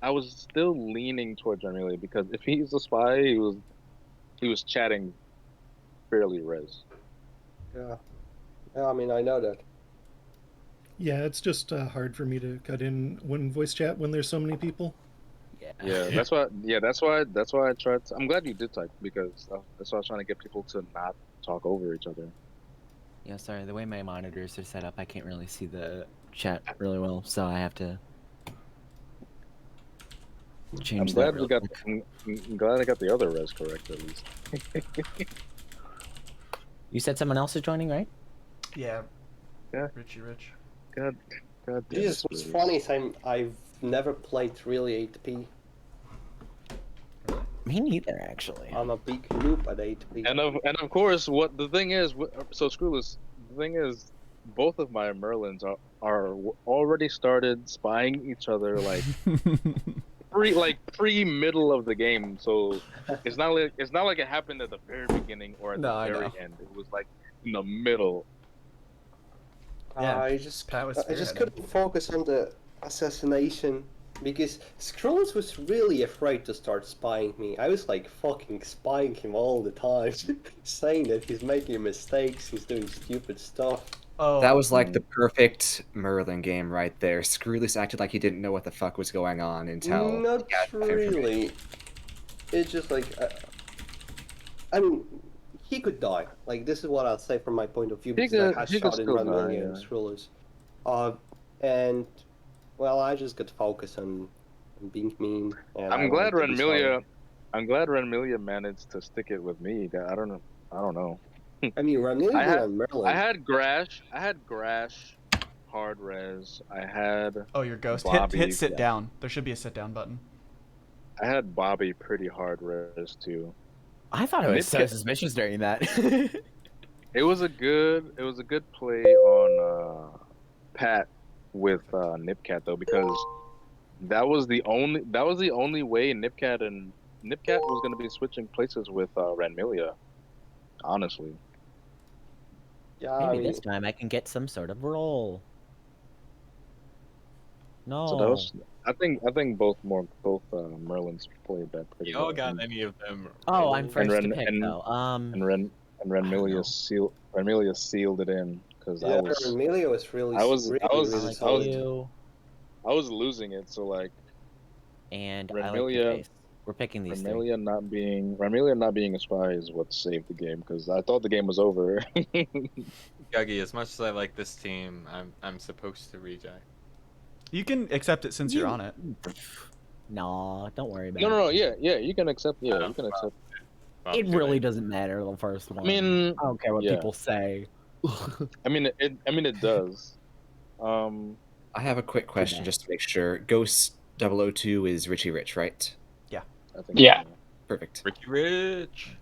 I was still leaning towards Amelia because if he's a spy, he was chatting fairly res. Yeah. Yeah, I mean, I know that. Yeah, it's just hard for me to cut in one voice chat when there's so many people. Yeah. Yeah, that's why. Yeah, that's why I tried. I'm glad you did type because that's why I was trying to get people to not talk over each other. Yeah, sorry, the way my monitors are set up, I can't really see the chat really well, so I have to I'm change that glad we real got. quick. I'm glad I got the other res correct at least. You said someone else is joining, right? Yeah, Yeah, Richie Rich. God, God damn it, Jesus, what's Screws. funny is I've never played really 8P. Me neither, actually. I'm a big noob at 8P. And of course, what the thing is, so Screwless. The thing is, both of my Merlins are already started spying each other pre middle of the game. So it's not like it happened at the very beginning or at No, the I very know. end. It was like in the middle. Yeah, I just Pat was I just spearheading. couldn't focus on the assassination because Skrulls was really afraid to start spying me. I was like fucking spying him all the time, saying that he's making mistakes, he's doing stupid stuff. Oh, That was like the Mm. perfect Merlin game right there. Screwless acted like he didn't know what the fuck was going on until he Not got enough information. really. It's just like I mean, he could die. Like this is what I'll say from my point of view He because I could had he could shot in still die. Ranmilia and Yeah. Skrulls. And well, I just got focused on being mean, and I I'm glad wanted to be sorry. Renmilia. I'm glad Renmilia managed to stick it with me. I don't know. I don't know. I mean, I Ranmilia had and I Merlin. had Grash. I had Grash, hard res. I had oh, your ghost. Hit Bobby. sit down. There should be a sit down button. I had Bobby pretty hard res too. I thought it was so Nipcat. suspicious during that. It was a good play on Pat with Nipcat though because that was the only way Nipcat was going to be switching places with Ranmilia. Honestly. Yeah, I Maybe mean, this time I can get some sort of roll. So that No. was, I think both Merlins played that pretty Y'all well, got any of them Oh, I'm rolls? and first to Ren pick, though. and Ren and I don't know. Renmilia sealed it in because yeah, Ranmilia was really, I was I really, I really was like I was solid. you, I was losing it. So like and I like your Renmilia face. We're picking these three. Renmilia not being a spy is what saved the game because I thought the game was over. Guggy, as much as I like this team, I'm supposed to reject. You can accept it since you're on it. Nah, don't worry about No, no, it. no. Yeah, you can accept. Yeah, Oh, you can accept. Well, It too really late. doesn't matter the first one. I mean, I don't care what yeah. people say. I mean, it does. Um, I have a quick question bad. just to make sure. Ghost 002 is Richie Rich, right? I think. Yeah. So. Ricky Rich.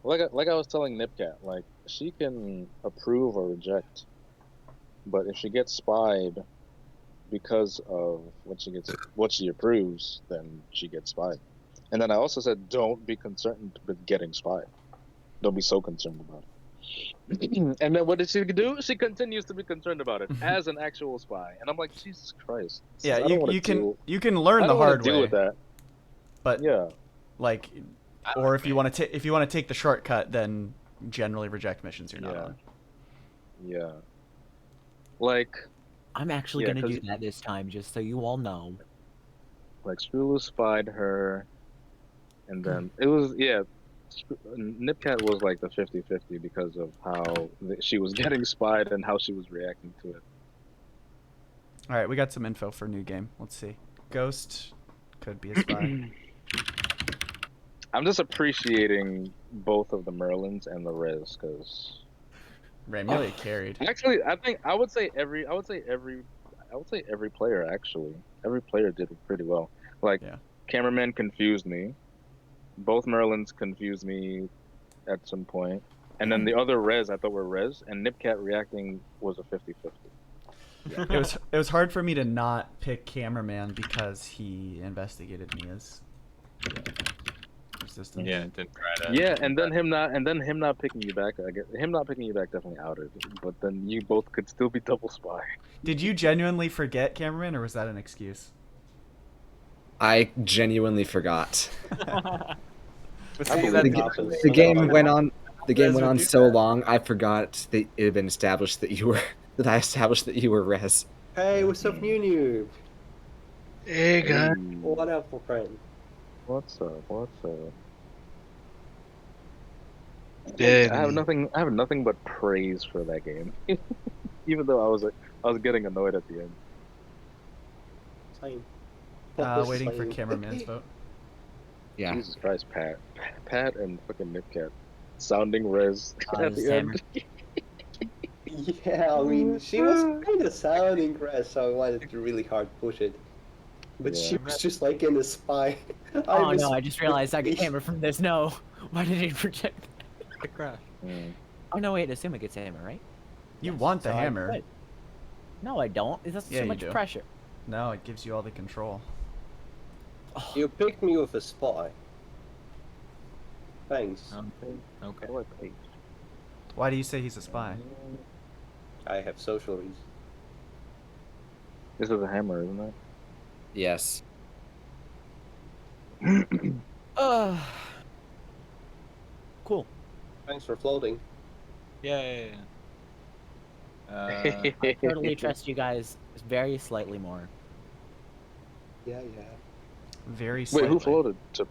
Like I was telling Nipcat, like she can approve or reject, but if she gets spied because of what she approves, then she gets spied. And then I also said, don't be concerned with getting spied. Don't be so concerned about it. And then what did she do? She continues to be concerned about it as an actual spy. And I'm like, Jesus Christ. Yeah, I don't want you to deal. can learn I the don't want hard to deal way, with that. but Yeah. like, or if you want to take the shortcut, then generally reject missions you're not Yeah. on. Yeah. Like I'm actually Yeah, gonna 'cause- do that this time, just so you all know. Screwloo spied her, and then it was Nipcat was like the 50-50 because of how she was getting spied and how she was reacting to it. All right, we got some info for new game. Let's see. Ghost could be a spy. I'm just appreciating both of the Merlins and the Rez because Ranmilia carried. actually I would say every player actually every player did it pretty well. Like Yeah. cameraman confused me, both Merlins confused me at some point, and then the other Rez I thought were Rez, and Nipcat reacting was a 50-50. It was hard for me to not pick cameraman because he investigated me as resistance. Yeah, didn't try that. Yeah, and then him not picking you back. I get him not picking you back definitely outed, but then you both could still be double spy. Did you genuinely forget cameraman, or was that an excuse? I genuinely forgot. But I see, believe that's it happens. The game went on. The game Rez went would on do so that. long, I forgot that it had been established that you were that I established that you were Rez. Hey, what's up, new noob? Hey guys. What up, my friend? What's up? What's up? Did I have nothing but praise for that game. Even though I was getting annoyed at the end. Same. Waiting for Same. cameraman's vote. Yeah. Jesus Christ, Pat and fucking Nipcat sounding Rez at this the hammer. end. Yeah, I mean, she was kind of sounding Chris, so I wanted to really hard push it. But she Yeah. was just like in a spy. Oh no, I just realized I got hammer from this. No. Why did it project? The crash. Mm. Oh no, wait, assume it gets hammer, right? You Yes, want the so I hammer. could. No, I don't. That's Yeah, too you much do. pressure. No, it gives you all the control. You picked me with a spy. Thanks. Okay. How do I pay? Why do you say he's a spy? I have social reasons. This is a hammer, isn't it? Yes. Cool. Thanks for floating. Yeah. I totally trust you guys very slightly more. Yeah. Very Wait, slightly. who floated to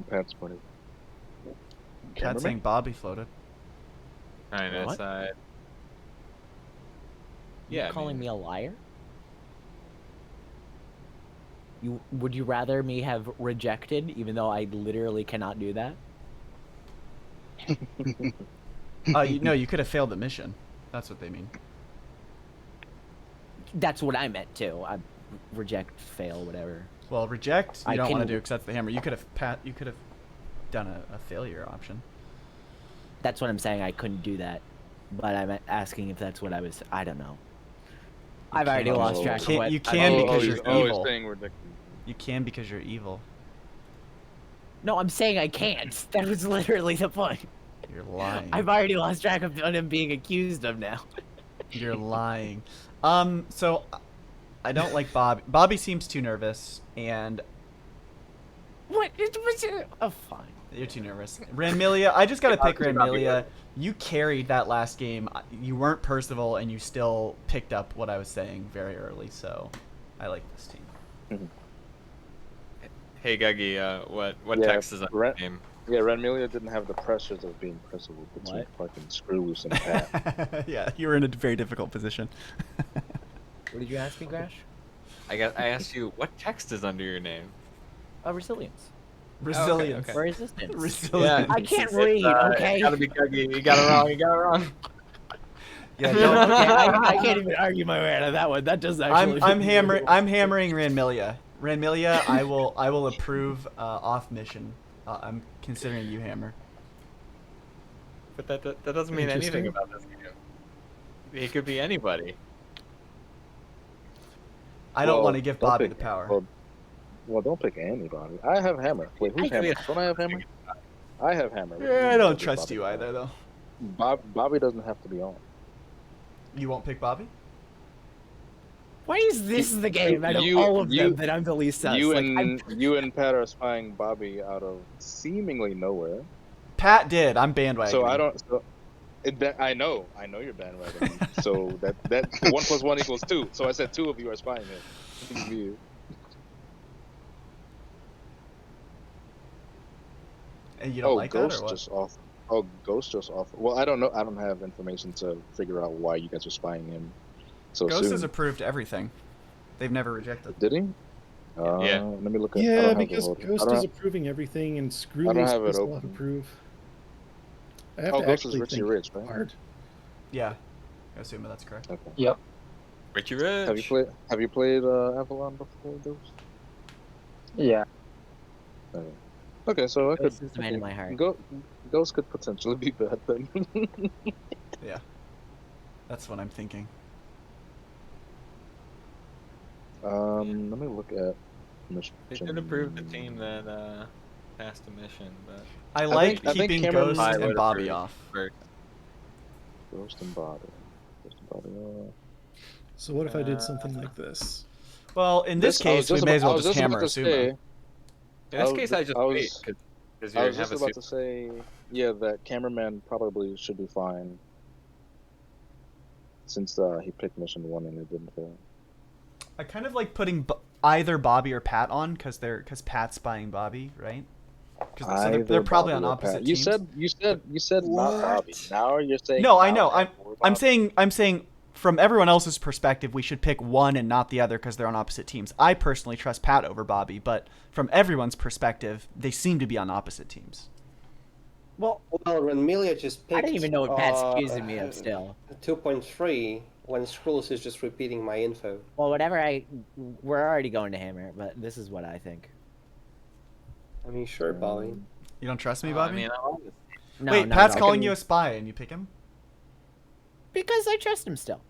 Pat's point? Pat saying Bobby floated. Kind of What? side. You Yeah, I calling mean- me a liar? Would you rather me have rejected, even though I literally cannot do that? No, you could have failed the mission. That's what they mean. That's what I meant too. I reject, fail, whatever. Well, reject. You I don't want to can- do because that's the hammer. You could have done a failure option. That's what I'm saying. I couldn't do that, but I'm asking if that's what I was. I don't know. I've already can't- lost track of can't- what. you can because you're he's evil. saying ridiculous. You can because you're evil. No, I'm saying I can't. That was literally the point. You're lying. I've already lost track of what I'm being accused of now. You're lying. So I don't like Bobby. Bobby seems too nervous, and What? Oh, fine. you're too nervous. Ranmilia, I just gotta pick I'll be Ranmilia. You carried that last game. You weren't Percival, and you still picked up what I was saying very early. So I like this team. Hey Guggy, what Yeah, text is on the Ren- game? Yeah, Ranmelia didn't have the pressures of being principal between fucking Screw Loose and Pat. Yeah, you were in a very difficult position. What did you ask me, Grash? I asked you what text is under your name. Resilience. Resilience. okay. Or resistance. Resilience. I can't read, okay? Gotta be Guggy. You got it wrong. You got it wrong. Yeah, don't, Okay, I can't even argue my way out of that one. That does actually. I'm hammering Ranmilia. Ranmilia, I will approve off mission. I'm considering you hammer. But that doesn't mean anything Interesting. about this game. It could be anybody. I don't Well, want to give don't Bobby pick- the power. Well, don't pick anybody. I have hammer. Wait, who's hammer? Don't I have hammer? I have hammer. Yeah, I don't Give trust Bobby you the power. either, though. Bobby doesn't have to be on. You won't pick Bobby? Why is this the game out of You- all of you- them that I'm the least sus? You Like, and you and Pat are spying Bobby out of seemingly nowhere. Pat did. I'm bandwagoning. So I don't. So, I know you're bandwagon. So that 1 + 1 = 2. So I said 2 of you are spying him. It's you. And you don't like that, Ghost or what? just off. Oh, Ghost just off. Well, I don't know. I don't have information to figure out why you guys are spying him so Ghost soon. has approved everything. They've never rejected. Did he? Yeah. Let me look at. I Yeah, don't have because the whole- Ghost I don't is have- approving everything, and Screw I don't Loose have it does not open. approve. I have Oh, to Ghost is actually Richie think Rich, right? hard. Yeah. I assume that's correct. Okay. Richie Rich. Have you played Avalon before, Ghost? Yeah. Okay, so I could. Ghost is the man in my heart. Ghost could potentially be bad then. Yeah. That's what I'm thinking. Let me look at. They should approve the team that passed the mission, but I like think keeping Cameron Ghost I and would Bobby approve off. first. Ghost and Bobby. So what if I did something like this? Well, in this I was case, we just may as about- well I was just hammer about to Asuma. say- In this case, I just wait because I you was have just a about suit. to say, yeah, that cameraman probably should be fine since he picked mission 1 and it didn't fail. I kind of like putting either Bobby or Pat on because Pat's spying Bobby, right? Because they're probably on opposite teams. You said not Bobby. Now you're saying No, I now know. Pat or Bobby. I'm saying from everyone else's perspective, we should pick one and not the other because they're on opposite teams. I personally trust Pat over Bobby, but from everyone's perspective, they seem to be on opposite teams. Well, Renmelia just picked. I don't even know what Pat's accusing me of still. 2.3 when Skrulls is just repeating my info. Well, we're already going to Hammer, but this is what I think. I mean, sure, Bobby. You don't trust me, I Bobby? mean, No, Wait, no, Pat's no. calling you a spy and you pick him? Because I trust him still.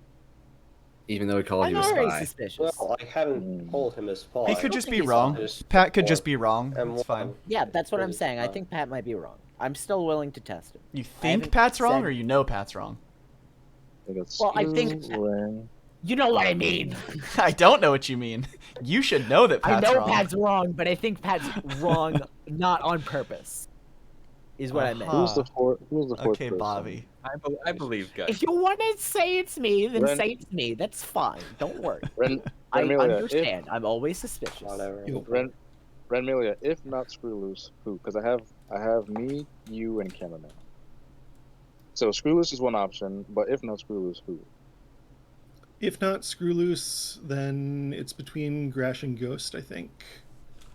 Even though he called I'm you a already spy. suspicious. Well, I haven't called him a spy. He could just think be he's wrong. honest. Pat could just be wrong. It's fine. Yeah, that's what I'm Really saying. I fine. think Pat might be wrong. I'm still willing to test him. You I think haven't Pat's wrong said- or you know Pat's wrong? Well, I think- Ren. You know what I mean. I don't know what you mean. You should know that Pat's I know wrong. Pat's wrong, but I think Pat's wrong not on purpose. Is what I meant. Uh-huh. Who's the fourth Okay, person? Bobby. I believe Gus. If you want to say it's me, then Ren- say it's me. That's fine. Don't worry. I Renmelia, understand. I'm always suspicious. Whatever. Renmelia, if not Screw Loose, who? Because I have me, you, and cameraman. So Screw Loose is one option, but if not Screw Loose, who? If not Screw Loose, then it's between Grash and Ghost, I think.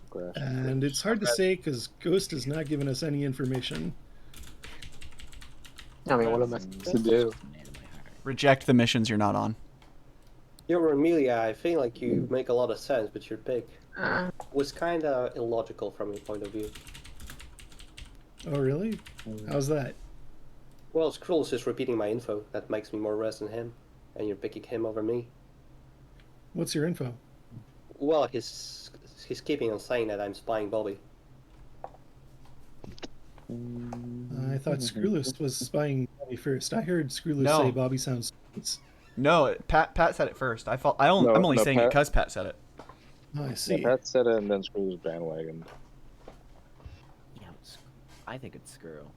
Grash. And it's hard to say because Ghost has not given us any information. I mean, what am I supposed to do? Reject the missions you're not on. Yo, Amelia, I feel like you make a lot of sense, but your pick was kind of illogical from your point of view. Oh, really? How's that? Well, Skrull's just repeating my info. That makes me more res than him, and you're picking him over me. What's your info? Well, he's keeping on saying that I'm spying Bobby. I thought Screw Loose was spying Bobby first. I heard Screw Loose No. say Bobby sounds. No, Pat said it first. I'm only saying it Pat- because Pat said it. Oh, I see. Yeah, Pat said it, and then Screw Loose bandwagon. Yeah, I think it's Screw.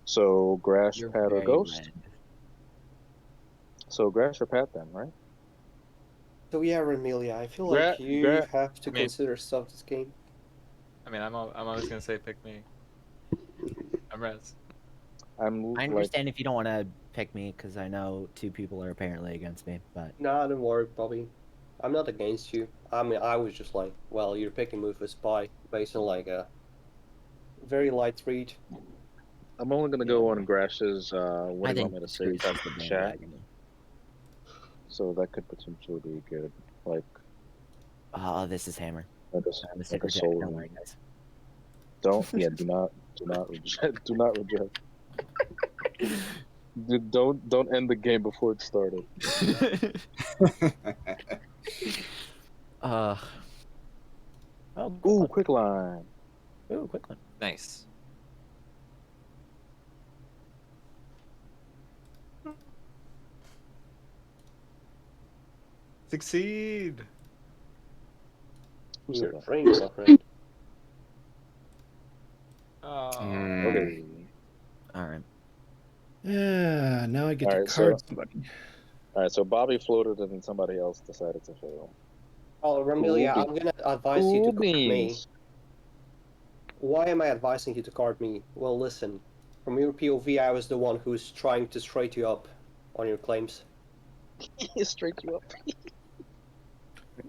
So Grash, You're Pat, or very Ghost? red. So Grash or Pat then, right? So yeah, Amelia, I feel like you have to consider stuff this game. I mean, I'm always gonna say pick me. I'm res. I understand if you don't want to pick me because I know two people are apparently against me, but Nah, don't worry, Bobby. I'm not against you. I mean, I was just like, well, you're picking me for a spy based on like a very light read. I'm only gonna go on Grash's what I do you think want me to say Screw's type just the of chat. bandwagon. So that could potentially be good. Like Oh, this is Hammer. a I'm a secret check. soul. Don't worry, guys. Do not reject. Do not reject. Dude, don't end the game before it started. Oh, Ooh, quick line. Ooh, quick one. Nice. Succeed. Who said Your that? dreams, my friend. Oh. Okay. All right. Yeah, now I get to Alright, card so- somebody. All right. So Bobby floated, and then somebody else decided to fail. Oh, Amelia, Cool I'm gonna advise you to Cool card me. beans. Why am I advising you to card me? Well, listen. From your POV, I was the one who's trying to straight you up on your claims. Straight you up.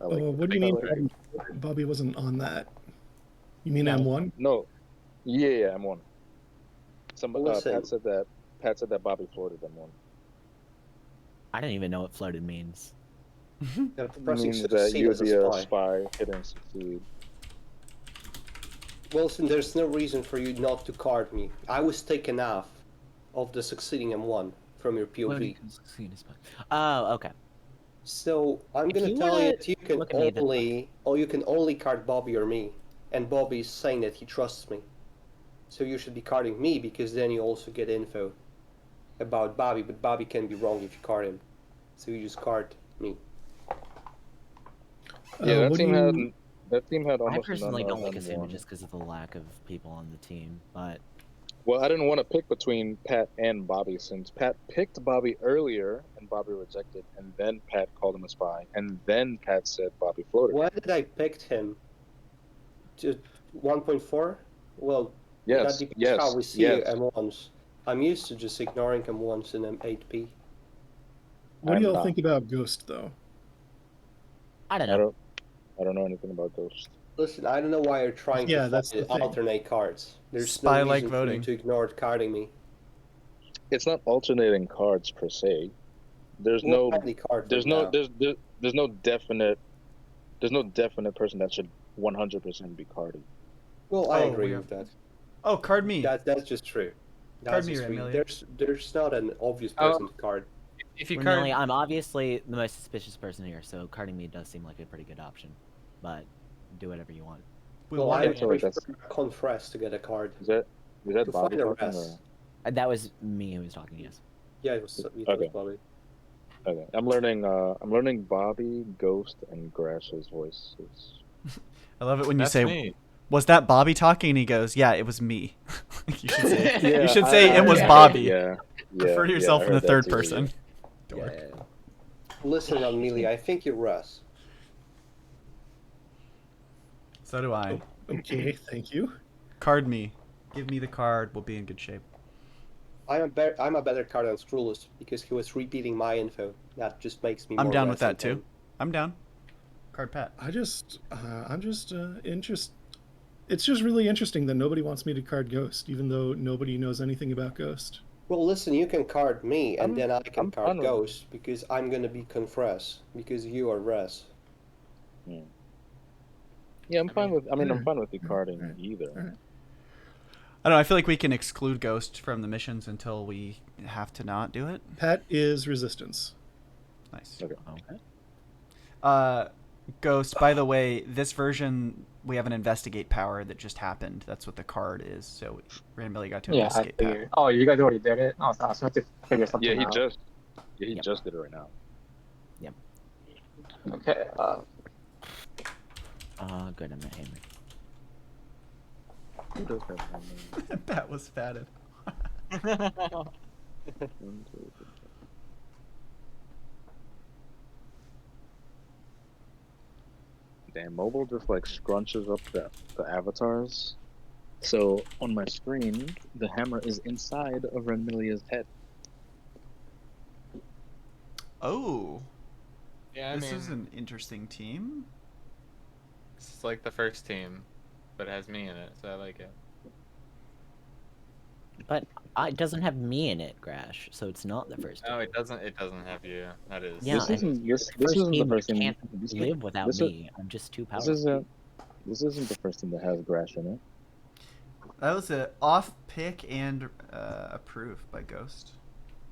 I like that. What do you I mean like Bobby wasn't on that? You mean No. M1? No. Yeah, I'm one. Listen. Pat said that Bobby floated M1. I don't even know what floated means. That pressing Means that succeed you as would a be a spy. spy, hit and succeed. Wilson, there's no reason for you not to card me. I was taken off of the succeeding M1 from your POV. Oh, okay. So I'm If gonna you tell wanna you that you can look at me, you can only card Bobby or me, and Bobby's saying that he trusts me. So you should be carding me because then you also get info about Bobby, but Bobby can be wrong if you card him. So you just card me. Yeah, what do you? that team had I almost personally none don't like other than Asuma one. just because of the lack of people on the team, but Well, I didn't want to pick between Pat and Bobby since Pat picked Bobby earlier and Bobby rejected, and then Pat called him a spy, and then Pat said Bobby floated. Why did I pick him? Just 1.4? Well, that Yes, depends how we see yes. M1s. I'm used to just ignoring M1s in M8P. What do I'm y'all not. think about Ghost though? I don't I know. don't know anything about Ghost. Listen, I don't know why you're trying Yeah, to that's the thing. alternate cards. There's Spy no like reason for you voting. to ignore carding me. It's not alternating cards per se. There's Well, no any card there's for no now. there's no definite person that should 100% be carded. Well, I Oh, agree we with that. Oh, card me. That's just true. Card That's me, just true. Amelia. There's not an obvious person to card. If you Really, card, I'm obviously the most suspicious person here, so carding me does seem like a pretty good option. But do whatever you want. We Well, want I it. So prefer that's Confrest to get a card. is that To Bobby find a talking res. or That was me who was talking. Yes. Yeah, it was Okay. Bobby. okay? I'm learning Bobby, Ghost, and Grash's voices. I love it when you that's say, me. "Was that Bobby talking?" And he goes, "Yeah, it was me." You should say, Yeah, you should say it was yeah, Bobby. Yeah, Refer to yeah, yourself I in the heard that third too, person. Yeah. Listen, Amelia, I think you're Russ. So do I. Okay, thank you. Card me. Give me the card. We'll be in good shape. I'm a better card than Screwless because he was repeating my info. That just makes me I'm more down with Russ that than too. him. I'm down. Card Pat. I'm just interest. It's just really interesting that nobody wants me to card Ghost, even though nobody knows anything about Ghost. Well, listen, you can card me, and then I can I'm card fine with it. Ghost because I'm gonna be Confress because you are Russ. Yeah, I'm fine with. I'm Alright, fine with the alright, carding alright, either. alright. I don't know. I feel like we can exclude Ghost from the missions until we have to not do it. Pat is Resistance. Nice. Okay. Okay. Ghost, by the way, this version we have an investigate power that just happened. That's what the card is. So randomly got to Yeah, I investigate Pat. figured. Oh, you guys already did it? I was trying to figure something Yeah, out. he Yep. just did it right now. Okay, Good. I'm not hammered. Who does have that name? Pat was fatted. 1, 2, 3. Damn, mobile just like scrunches up the avatars. So on my screen, the hammer is inside of Renmilia's head. Oh, Yeah, I this mean, is an interesting team. it's like the first team, but it has me in it, so I like it. But it doesn't have me in it, Grash, so it's not the first. No, it doesn't. It doesn't have you. That is. Yeah, This and isn't this the this first isn't the team first team. can't This, live without this, me. I'm just too this powerful. isn't the first team that has Grash in it. That was a off pick and approved by Ghost.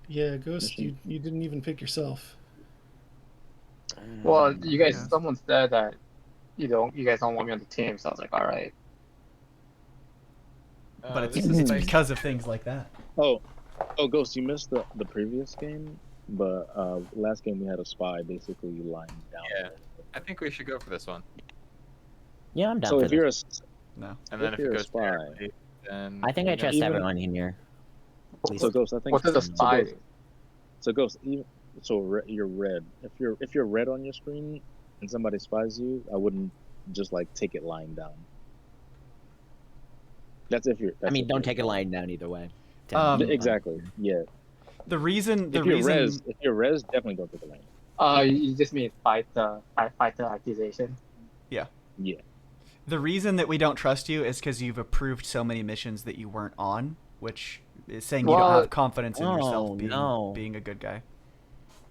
Yeah, Ghost, you didn't even pick yourself. well, you guys, Yeah. someone said that you guys don't want me on the team, so I was like, all right. But it's, this is it's like- because of things like that. Oh, Ghost, you missed the previous game, but last game we had a spy basically lying down. Yeah. I think we should go for this one. Yeah, I'm down So for if this. you're No. And then If if it you're a goes spy- terribly, then I think I you know, trust even- everyone in here. At least so Ghost, I think What does a so spy Ghost, do? so Ghost, you're red. If you're red on your screen and somebody spies you, I wouldn't just like take it lying down. That's if you're. I mean, if don't you're take it spy. lying down either way. Exactly. Yeah. The reason If you're res, definitely don't take it lying down. You just mean fight the accusation. Yeah. the reason that we don't trust you is because you've approved so many missions that you weren't on, which is saying you don't Well, have confidence in yourself no. being a good guy.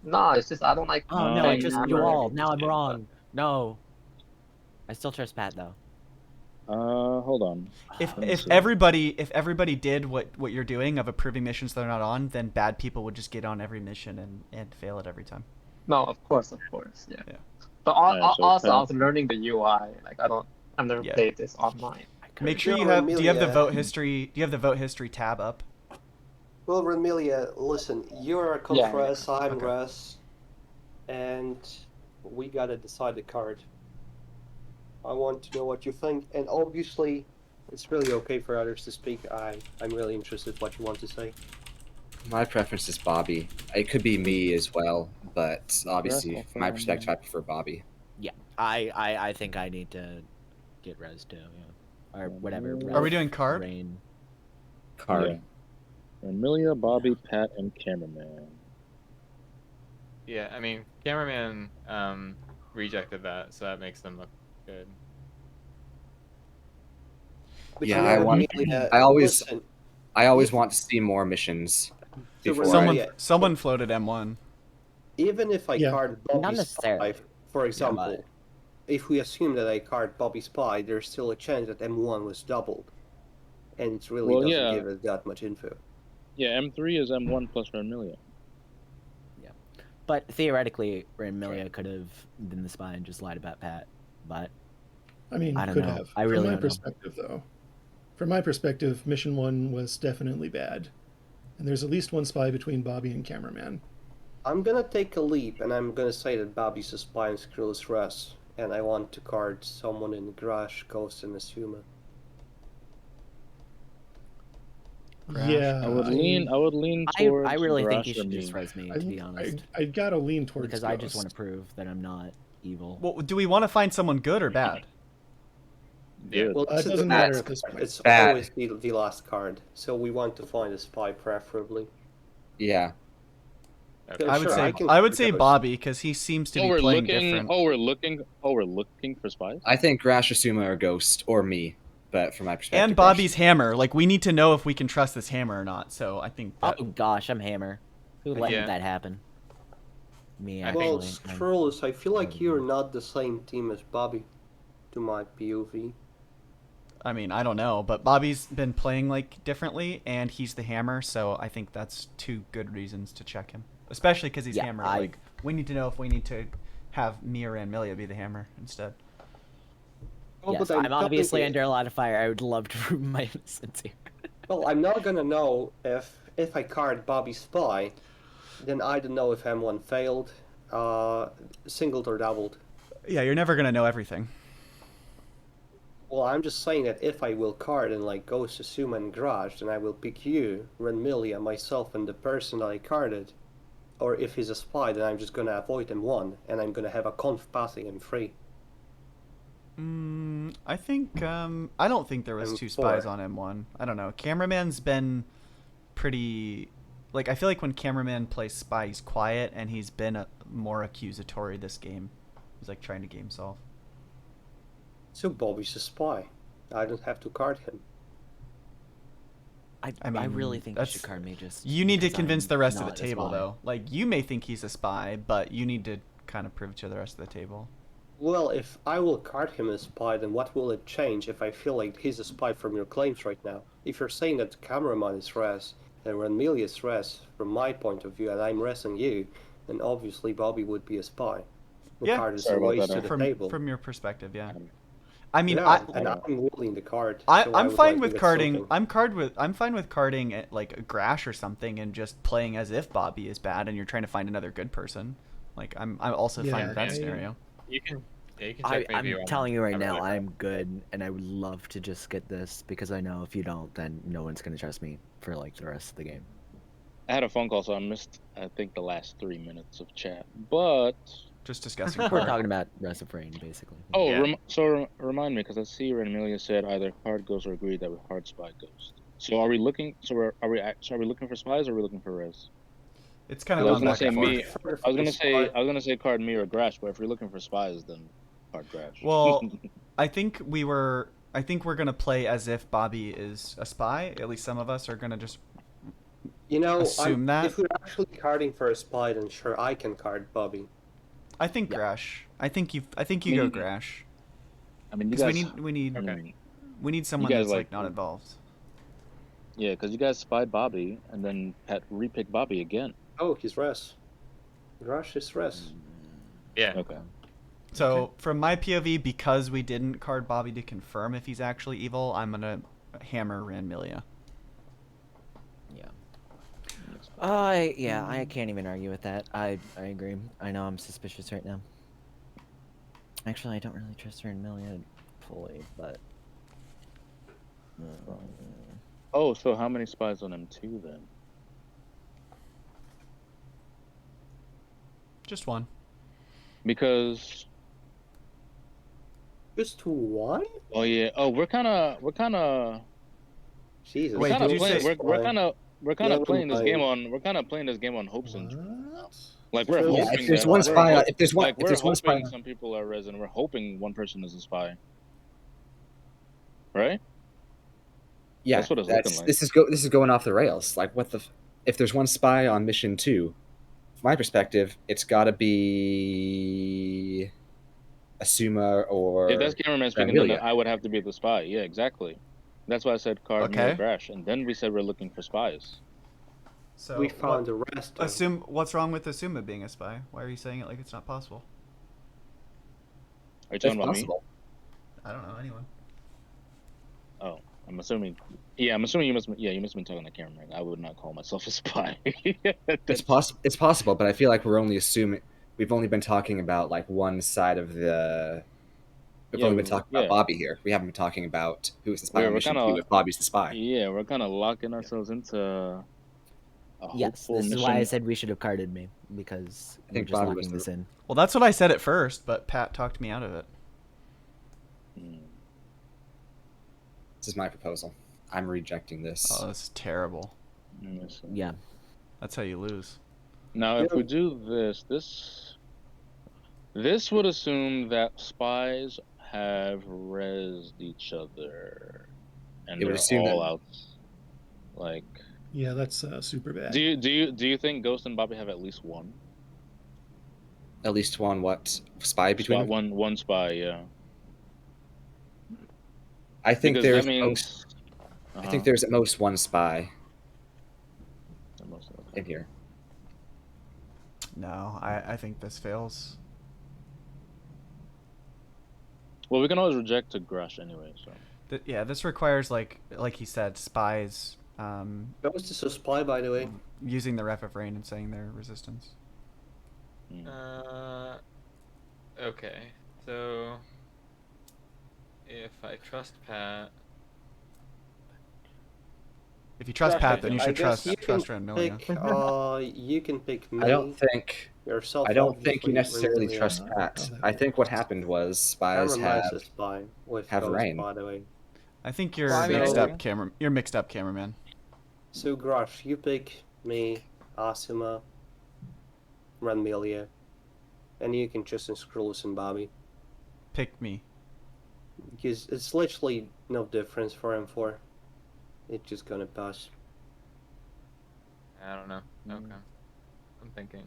No, it's just I don't like. Oh no, I playing trust hammer. you all. Now I'm wrong. No. I still trust Pat though. Hold on. If Let me see. everybody did what you're doing of approving missions they're not on, then bad people would just get on every mission and fail it every time. No, of course, yeah. Yeah. But Alright, so also, I Pat- was learning the UI. Like I've never Yeah. played this online. Make sure Yeah, you have. Do you have the Amelia- vote history? Do you have the vote history tab up? Well, Renmilia, listen, you're a Yeah, Confress, I'm okay. Russ, and we gotta decide the card. I want to know what you think, and obviously, it's really okay for others to speak. I'm really interested what you want to say. My preference is Bobby. It could be me as well, but obviously, That's from my also perspective, I prefer Bobby. Yeah, I think I need to get res too. Yeah, or whatever. Are Are we Res, doing card? Rain. Card. Yeah. Amelia, Bobby, Pat, and Cameraman. Yeah, I mean, cameraman rejected that, so that makes them look good. But Yeah, you I know, want. Amelia, I always listen, want to see more missions So before. Amelia, Someone floated M1. even if I Yeah. card Not Bobby necessarily. Spy, for example, if we assume that I card Bobby Spy, there's still a chance that M1 was doubled, and it really Well, doesn't yeah. give us that much info. Yeah, M3 is M1 plus Amelia. But theoretically, Amelia could have been the spy and just lied about Pat. But I mean, I don't could know. have. I really From my don't know. perspective, though. From my perspective, Mission 1 was definitely bad. And there's at least one spy between Bobby and Cameraman. I'm gonna take a leap, and I'm gonna say that Bobby's a spy and Skrill's Russ, and I want to card someone in Grash, Ghost, and Asuma. Yeah, I would lean I towards really think Garage you or should just me. res me, to be honest. I gotta lean towards Because I just Ghost. want to prove that I'm not evil. Well, do we want to find someone good or bad? Yeah. Well, It this is doesn't the matter last at this card. point. It's Bad. always the last card, so we want to find a spy preferably. Yeah. Okay. I would Sure, say can I would card say Ghost. Bobby because he seems to be playing different. we're looking for spies. I think Grash, Asuma, or Ghost, or me. But from my perspective, And Bobby's hammer. Like we need to know if we can trust this hammer or not. So I think that Oh gosh, I'm Hammer. Who let Yeah. that happen? Me, I actually. Well, think- Skrulls, I feel like you're not the same team as Bobby, to my POV. I mean, I don't know, but Bobby's been playing like differently, and he's the hammer, so I think that's two good reasons to check him. Especially because he's Yeah, hammer. I- Like we need to know if we need to have me or Amelia be the hammer instead. Well, Yes, but I'm obviously telling you- under a lot of fire. I would love to prove my innocence here. Well, I'm not gonna know if I card Bobby Spy, then I don't know if M1 failed, singled or doubled. Yeah, you're never gonna know everything. Well, I'm just saying that if I will card and like Ghost, Asuma, and Garage, then I will pick you, Renmilia, myself, and the person that I carded. Or if he's a spy, then I'm just gonna avoid M1, and I'm gonna have a conf passing him free. I think I don't think there was I'm two spies for. on M1. I don't know. Cameraman's been pretty like I feel like when Cameraman plays spy, he's quiet and he's been more accusatory this game. He's like trying to game solve. So Bobby's a spy. I don't have to card him. I I mean, really think you that's- should card me just. You need to because convince I'm the rest of the not a table spy. though. Like you may think he's a spy, but you need to kind of prove to the rest of the table. Well, if I will card him as spy, then what will it change if I feel like he's a spy from your claims right now? If you're saying that Cameraman is res, and Renmilia is res, from my point of view, and I'm resing you, then obviously Bobby would be a spy. The Yeah. card is Sorry a about waste that, to the From table. your perspective, yeah. I mean, Yeah, and I'm willing the card. so I I'm would fine like with to get carding. something. I'm fine with carding at, like a Grash or something and just playing as if Bobby is bad and you're trying to find another good person. Like I'm also fine Yeah, with that I- scenario. You can check me if you I'm want. telling you right Have now, another I'm good, and I would love to just get this because I know if you don't, then no one's gonna trust me for like the rest of the game. I had a phone call, so I missed I think the last 3 minutes of chat. But Just discussing We're card. talking about Rest of Rain, basically. oh, Yeah. remind me because I see Amelia said either hard ghost or agreed that we hard spy ghost. So are we looking? So are we looking for spies or are we looking for res? It's kind I of was gone gonna back say and me. forth. I was gonna say card me or Grash, but if you're looking for spies, then hard Grash. Well, I think we're gonna play as if Bobby is a spy. At least some of us are gonna just You know, assume that. if we're actually carding for a spy, then sure, I can card Bobby. I think Yeah. Grash. I think you go Grash. I mean, you Because guys. we need Okay. someone guys that's like like- not involved. Yeah, because you guys spied Bobby and then Pat repicked Bobby again. Oh, he's res. Grash is res. Yeah. Okay. So from my POV, because we didn't card Bobby to confirm if he's actually evil, I'm gonna hammer Ranmilia. Yeah. Yeah, I can't even argue with that. I agree. I know I'm suspicious right now. Actually, I don't really trust her in Million fully, but. Oh, so how many spies on M2 then? Just one. Because Just one? oh yeah, oh we're kind of Jesus. Wait, did you say- we're kind of Never playing this mind. game on hopes and dreams now. What? Like we're Yeah, hoping if there's that one we're spy, ho- if there's one, like if we're there's one spy, hoping some people are res and we're hoping one person is a spy, right? yeah, That's what it's looking like. this is going off the rails. Like, what the? If there's one spy on mission 2, from my perspective, it's got to be Asuma or If that's cameraman speaking, then Amelia. I would have to be the spy. Yeah, exactly. That's why I said Card, me, or Okay. Grash, and then we said we're looking for spies. So We found the rest. Assume what's wrong with Asuma being a spy? Why are you saying it like it's not possible? Are you It's talking about possible. I don't know anyone. me? Oh, I'm assuming. Yeah, I'm assuming you must. Yeah, you must have been talking to cameraman. I would not call myself a spy. It's possible. It's possible, but I feel like we're only assuming. We've only been talking about like one side of the. We've Yeah, only been talking yeah. about Bobby here. We haven't been talking about who is the spy We're on mission kinda- 2 if Bobby's the spy. Yeah, we're kind of locking ourselves into a Yes, hopeful this mission. is why I said we should have carded me, because I we're think just Bobby was locking this in. Well, that's what I said at first, but Pat talked me out of it. Hmm. This is my proposal. I'm rejecting this. Oh, this is terrible. Yes. Yeah. That's how you lose. Now, if Yeah. we do this would assume that spies have rezzed each other, and It would they're assume all that- out. Like, Yeah, that's super bad. do you think Ghost and Bobby have at least one? At least one what spy between them? One spy, yeah. I think Because there's that at means. most, I think there's at most one spy Okay. in here. No, I think this fails. Well, we can always reject to Grush anyway. So Yeah, this requires like he said, spies That was just a spy, by the way. using the ref of rain and saying their resistance. Okay. So if I trust Pat, If you trust Pat, then you I should guess trust you can Amelia. pick. You can pick me. I don't think. yourself. I don't think you obviously, necessarily Amelia. trust Pat. I think what happened was spies Cameraman's a have. spy with have Ghost, rain. by the way. I think you're Well, I mean, mixed I- up, You're mixed up, cameraman. So Grush, you pick me, Asuma, Ranmelia, and you can choose Skrulls and Bobby. Pick me. Because it's literally no difference for M4. It's just gonna pass. I don't know. Okay. I'm thinking.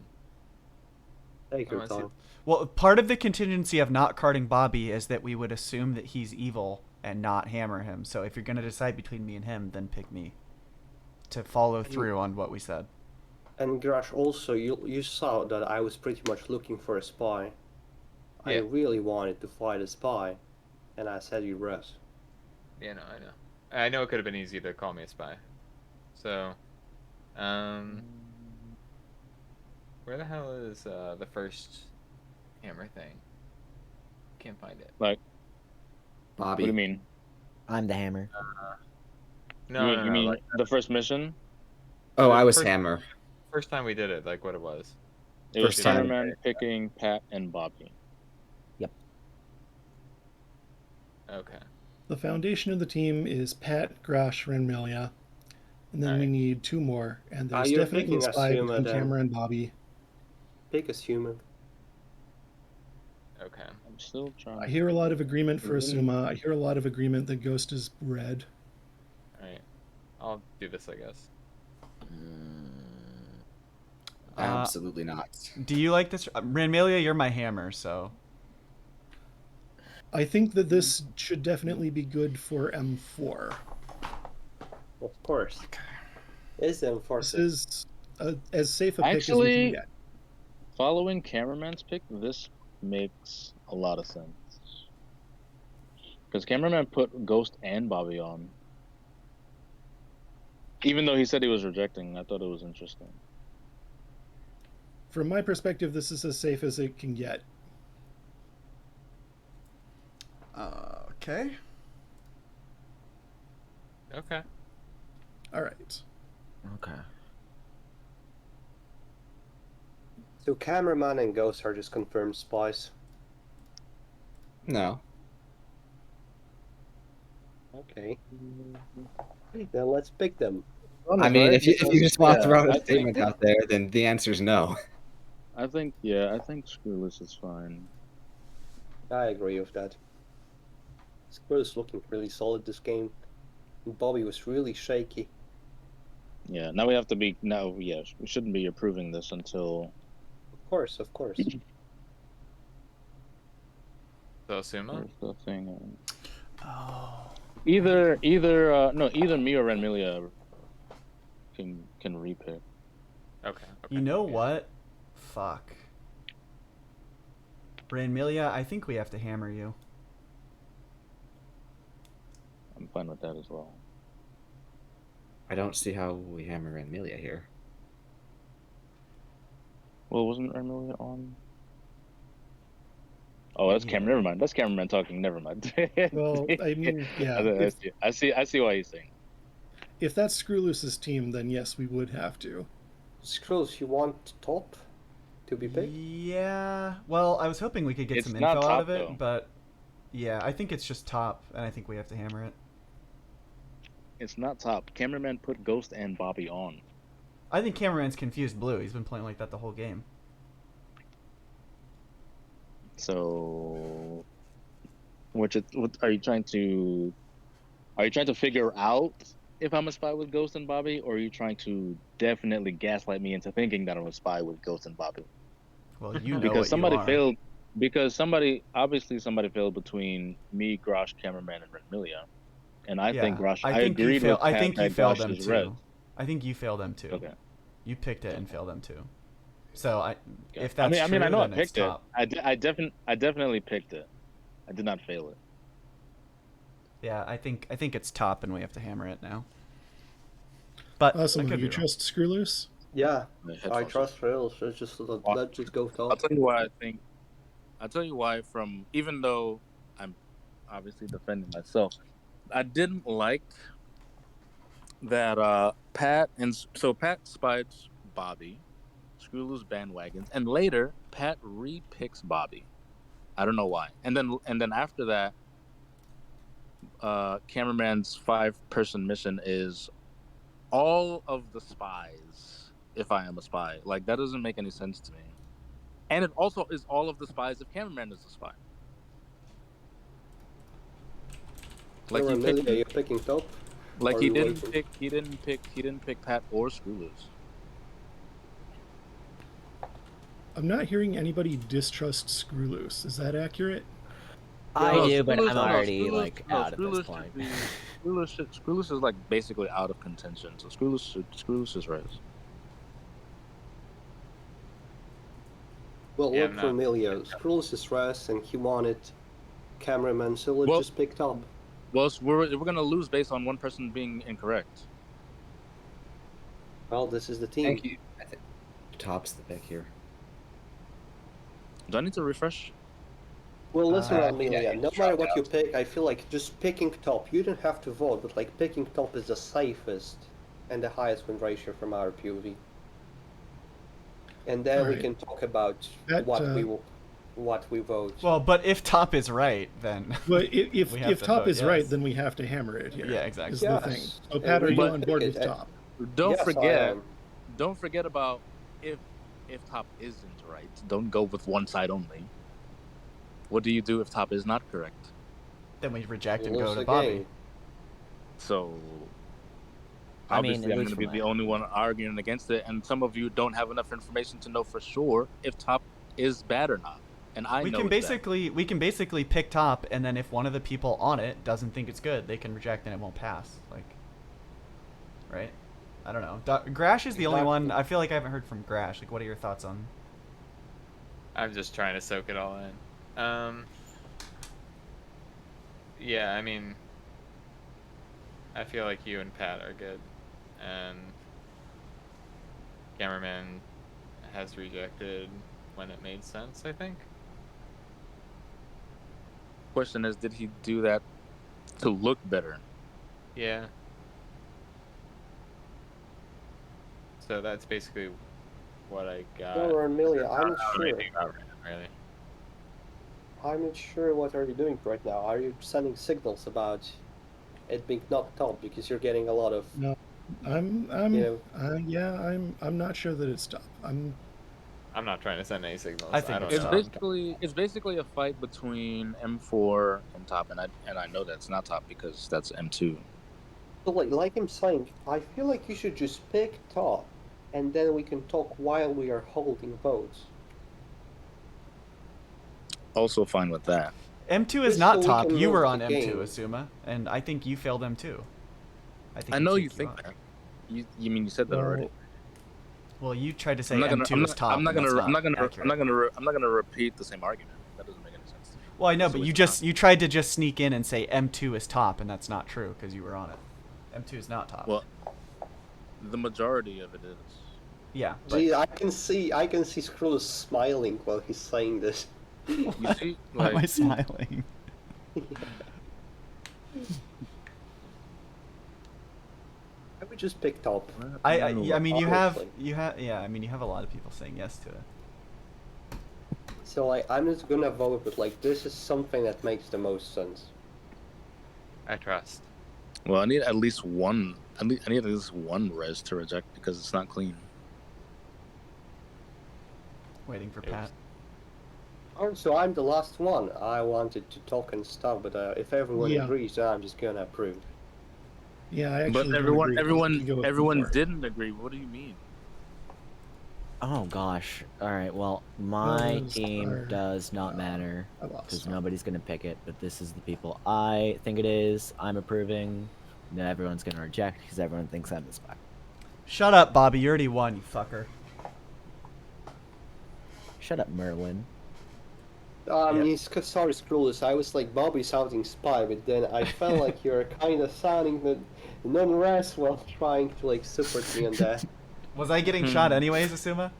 Take your I wanna time. Well, part of the contingency of not carding Bobby is that we would assume that he's evil and not hammer him. So if you're going to decide between me and him, then pick me to follow through on what we said. And Grush, also, you saw that I was pretty much looking for a spy. I Yeah. really wanted to fight a spy, and I said you rest. Yeah, no, I know. I know it could have been easy to call me a spy. So, where the hell is the first hammer thing? Can't find it. Like, Bobby. what do you mean? I'm the hammer. No, you mean like, the first mission? Oh, I was First- hammer. first time we did it, like what it was. It was First time. cameraman picking Pat and Bobby. Okay. The foundation of the team is Pat, Grash, Renmelia, and then we Alright. need two more. And there's you're definitely a picking spy Asuma between then. Camera and Bobby. Pick as human. Okay. I'm still trying. I hear a lot of agreement for Asuma. I hear a lot of agreement that Ghost is red. Alright. I'll do this, I guess. Absolutely not. Do you like this? Ranmelia, you're my hammer, so. I think that this should definitely be good for M4. Of course. Is This enforcement. is as safe a pick as we Actually, can get. Following cameraman's pick, this makes a lot of sense. Because cameraman put Ghost and Bobby on. Even though he said he was rejecting, I thought it was interesting. From my perspective, this is as safe as it can get. Okay. Okay. All right. Okay. So cameraman and ghost are just confirmed spies. No. Okay. Then let's pick them. I mean, if you just want to throw a I statement think, out there, then the answer's no. I think Screwless is fine. I agree with that. Spurs looking really solid this game. Bobby was really shaky. Yeah, now we have to be yeah, we shouldn't be approving this until Of course. So Sumo. where's the thing. Oh. Either me or Renmilia can repick. Okay. You know what? Fuck. Rainmilia, I think we have to hammer you. I'm fine with that as well. I don't see how we hammer Amelia here. Well, wasn't Renmilia on? Oh, that's Cameron. Never mind. That's cameraman talking. Never mind. Well, I mean, yeah. I see why he's saying. If that's Screwloose's team, then yes, we would have to. Scrolls, you want top to be picked? Yeah. Well, I was hoping we could get It's some not info out top, of it, though. but yeah, I think it's just top, and I think we have to hammer it. It's not top. Cameraman put Ghost and Bobby on. I think Cameraman's confused blue. He's been playing like that the whole game. So, what are you trying to? Are you trying to figure out if I'm a spy with Ghost and Bobby, or are you trying to definitely gaslight me into thinking that I'm a spy with Ghost and Bobby? Well, you know Because what somebody you are. failed. Because somebody failed between me, Grosh, Cameraman, and Renmilia, and I think Grosh. I agreed with I Pat think you that failed Grosh them is too. red. I think you failed them too. Okay. You picked it and failed them too. So Okay. if that's true, I know I then it's picked it. top. I definitely picked it. I did not fail it. Yeah, I think it's top, and we have to hammer it now. But Awesome. I could You be wrong. trust Screwloose? Yeah, The I headphones. trust Rails. Let's just go I'll top. tell you why I think. I'll tell you why. From even though I'm obviously defending myself, I didn't like that Pat spied Bobby, Screwloose bandwagons, and later Pat re-picks Bobby. I don't know why. And then after that, cameraman's 5-person mission is all of the spies. If I am a spy, like that doesn't make any sense to me. And it also is all of the spies if cameraman is a spy. Like So you picked, Amelia, you're picking top. like Are he we didn't waiting? pick, he didn't pick Pat or Screwloose. I'm not hearing anybody distrust Screwloose. Is that accurate? I No, do, but Screwloose- I'm no, already Screwloose- like no, out at this Screwloose point. should be- Screwloose is like basically out of contention. So Screwloose is res. Well, Yeah, look I'm for not- Amelia. Scrolls is rest and he wanted cameraman, so let's Well- just pick top. Well, we're gonna lose based on one person being incorrect. Well, this is the team. Thank you. I think top's the pick here. Do I need to refresh? Well, listen, Yeah, Amelia, you no just matter dropped what you out. pick, I feel like just picking top, you don't have to vote, but like picking top is the safest and the highest win ratio from our POV. And then we Alright. can talk about That, what we vote. Well, but if top is right, then Well, if We have if to top vote is right, yes. then we have to hammer it here. Yeah, exactly. Is the Yes. thing. So And Pat, are we you can on pick board it. with top? Don't Yes, I forget. am. Don't forget about if top isn't right. Don't go with one side only. What do you do if top is not correct? then we reject and Lose go to the Bobby. game. So I mean, obviously, at I'm least going to be from the my only end. one arguing against it, and some of you don't have enough information to know for sure if top is bad or not. And I We know can it's bad. basically pick top, and then if one of the people on it doesn't think it's good, they can reject and it won't pass. Like, right? I don't know. Grash is the only one. I feel like I haven't heard from Grash. Like, what are your thoughts on? I'm just trying to soak it all in. Yeah, I mean, I feel like you and Pat are good, and cameraman has rejected when it made sense, I think. question is, did he do that to look better? Yeah. So that's basically what I got. Or Amelia, I'm I not don't know sure. anything about Random, really. I'm not sure what are you doing right now. Are you sending signals about it being not top because you're getting a lot of No, I'm yeah, I'm not sure that it's top. I'm not trying to send any signals. I think don't it's know. top. It's basically a fight between M4 and top, and I know that's not top because that's M2. So like I'm saying, I feel like you should just pick top, and then we can talk while we are holding votes. Also fine with that. M2 is Just not so we top. can You move were the on M2, game. Asuma, and I think you failed M2. I know you kicked think off. that. You mean you said that already? Well, you tried to say I'm not gonna. M2 I'm is not. top. I'm not and gonna. that's I'm not gonna. accurate. I'm not gonna repeat the same argument. That doesn't make any sense. Well, I know, It's a but waste of you tried to just sneak in and say M2 is top, and that's not true because you were on it. M2 is not top. Well, the majority of it is. Yeah. But Gee, I can see Screw smiling while he's saying this. You see, why am I like, smiling? I would just pick top. I mean, you have Honestly. yeah. I mean, you have a lot of people saying yes to it. So like I'm just gonna vote, but like this is something that makes the most sense. I trust. well, I need at least one. I need at least one res to reject because it's not clean. Waiting for Oops. Pat. Oh, so I'm the last one. I wanted to talk and stuff, but if everyone Yeah. agrees, then I'm just gonna approve. Yeah, I actually But don't everyone, agree. everyone, You go with everyone M4. didn't agree. What do you mean? Oh gosh. All right. Well, my Those team are- does not matter I lost. because nobody's gonna pick it. But this is the people I think it is. I'm approving. No, everyone's gonna reject because everyone thinks I'm the spy. Shut up, Bobby. You already won, you fucker. Shut up, Merlin. Yeah. Sorry, Screwless. I was like Bobby sounding spy, but then I felt like you're kind of sounding the non-res while trying to like support me on that. Was I getting shot anyways, Asuma?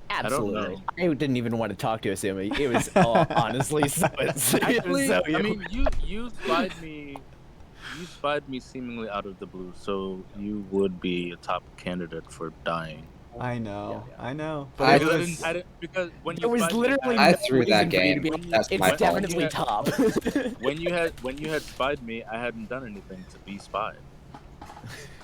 don't Absolutely. know. I didn't even want to talk to Asuma. It was honestly so. Actually, so I mean, you spied me. You spied me seemingly out of the blue, so you would be a top candidate for dying. I know. Yeah. I know. I But it was, Because when It you was spied me, literally I no threw reason that for you to game. be- That's It's my fault. definitely top. when you had spied me, I hadn't done anything to be spied.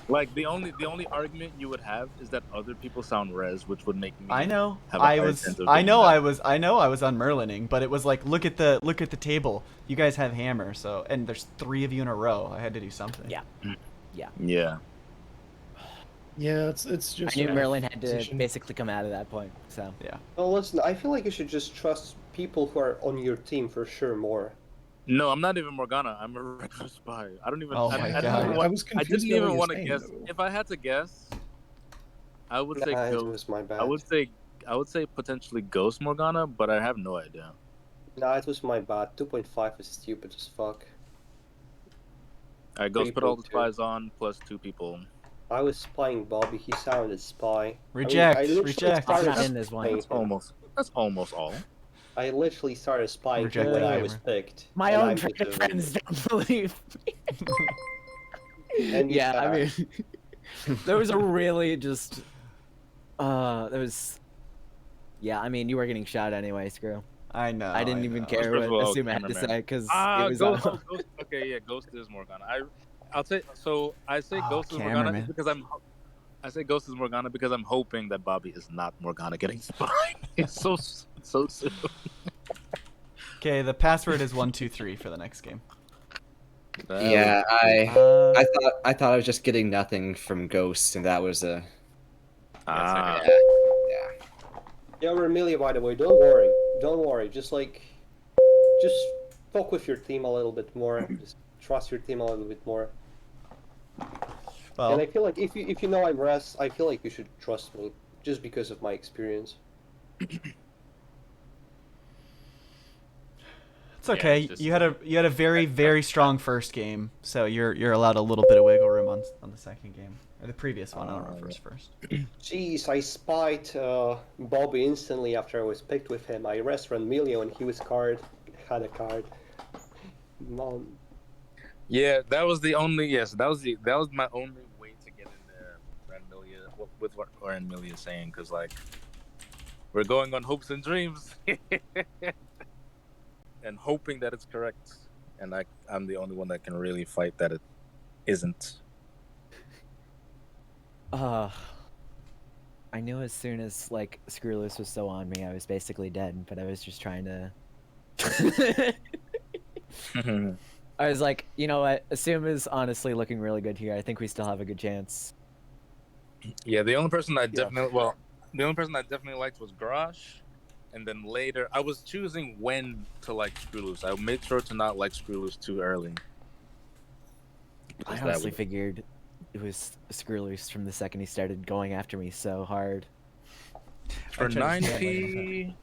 Like the only argument you would have is that other people sound res, which would make me. I know. Have a higher chance of I being know. that. I know. I was on Merlining, but it was like, look at the table. You guys have hammer, so and there's 3 of you in a row. I had to do something. Yeah. Yeah. Yeah, it's I just. knew a Merlin had to position. basically come out of that point. So Yeah. Well, listen, I feel like you should just trust people who are on your team for sure more. No, I'm not even Morgana. I'm a regular spy. I don't even. Oh I, my I, God. didn't even I want, was I confused didn't by what even you're want to saying, guess. though. If I had to guess, I would say Nah, it Ghost. was my bad. I would say potentially Ghost Morgana, but I have no idea. Nah, it was my bad. 2.5 is stupid as fuck. All right, Ghost put all the 3.2. spies on plus 2 people. I was spying Bobby. He sounded spy. Reject, I literally reject. started I'm not in this one. spying That's him. almost all. I literally started spying Reject him when the I hammer. was picked. my and own I'm just Twitter a friends don't believe me. And Yeah, I yeah. mean, there was a really just. There was. Yeah, I mean, you were getting shot anyway, Screw. I know. I didn't even know. care First of what all, Asuma had to cameraman. say because Ah, it was. Ghost. Okay, yeah, Ghost is Morgana. I'll say so. I say Ghost is Morgana cameraman. because I say Ghost is Morgana because I'm hoping that Bobby is not Morgana getting spied. It's so soon. Okay, the password is 123 for the next game. Yeah, Uh, I thought I was just getting nothing from Ghost, and that was a Ah. yeah. Yeah, we're Amelia, by the way. Don't worry. Just talk with your team a little bit more. Just trust your team a little bit more. well, And I feel like if you know I'm res, I feel like you should trust me just because of my experience. it's okay. it's just- You had a very strong first game, so you're allowed a little bit of wiggle room on the second game or the previous one. I don't remember first. Jeez, I spied Bobby instantly after I was picked with him. I res ran Emilio and he was card. had a card. Mom. Yeah, that was the only. Yes, that was my only way to get in there. Ranmilia, with what Ranmilia is saying, because like we're going on hopes and dreams, and hoping that it's correct. And I'm the only one that can really fight that it isn't. I knew as soon as like Screwloose was so on me, I was basically dead. But I was just trying to. I was like, you know what? Assume is honestly looking really good here. I think we still have a good chance. Yeah, the only person I definitely liked was Grosh, and then later I was choosing when to like Screwloose. I made sure to not like Screwloose too early. I honestly figured it was Screwloose from the second he started going after me so hard. For 9P,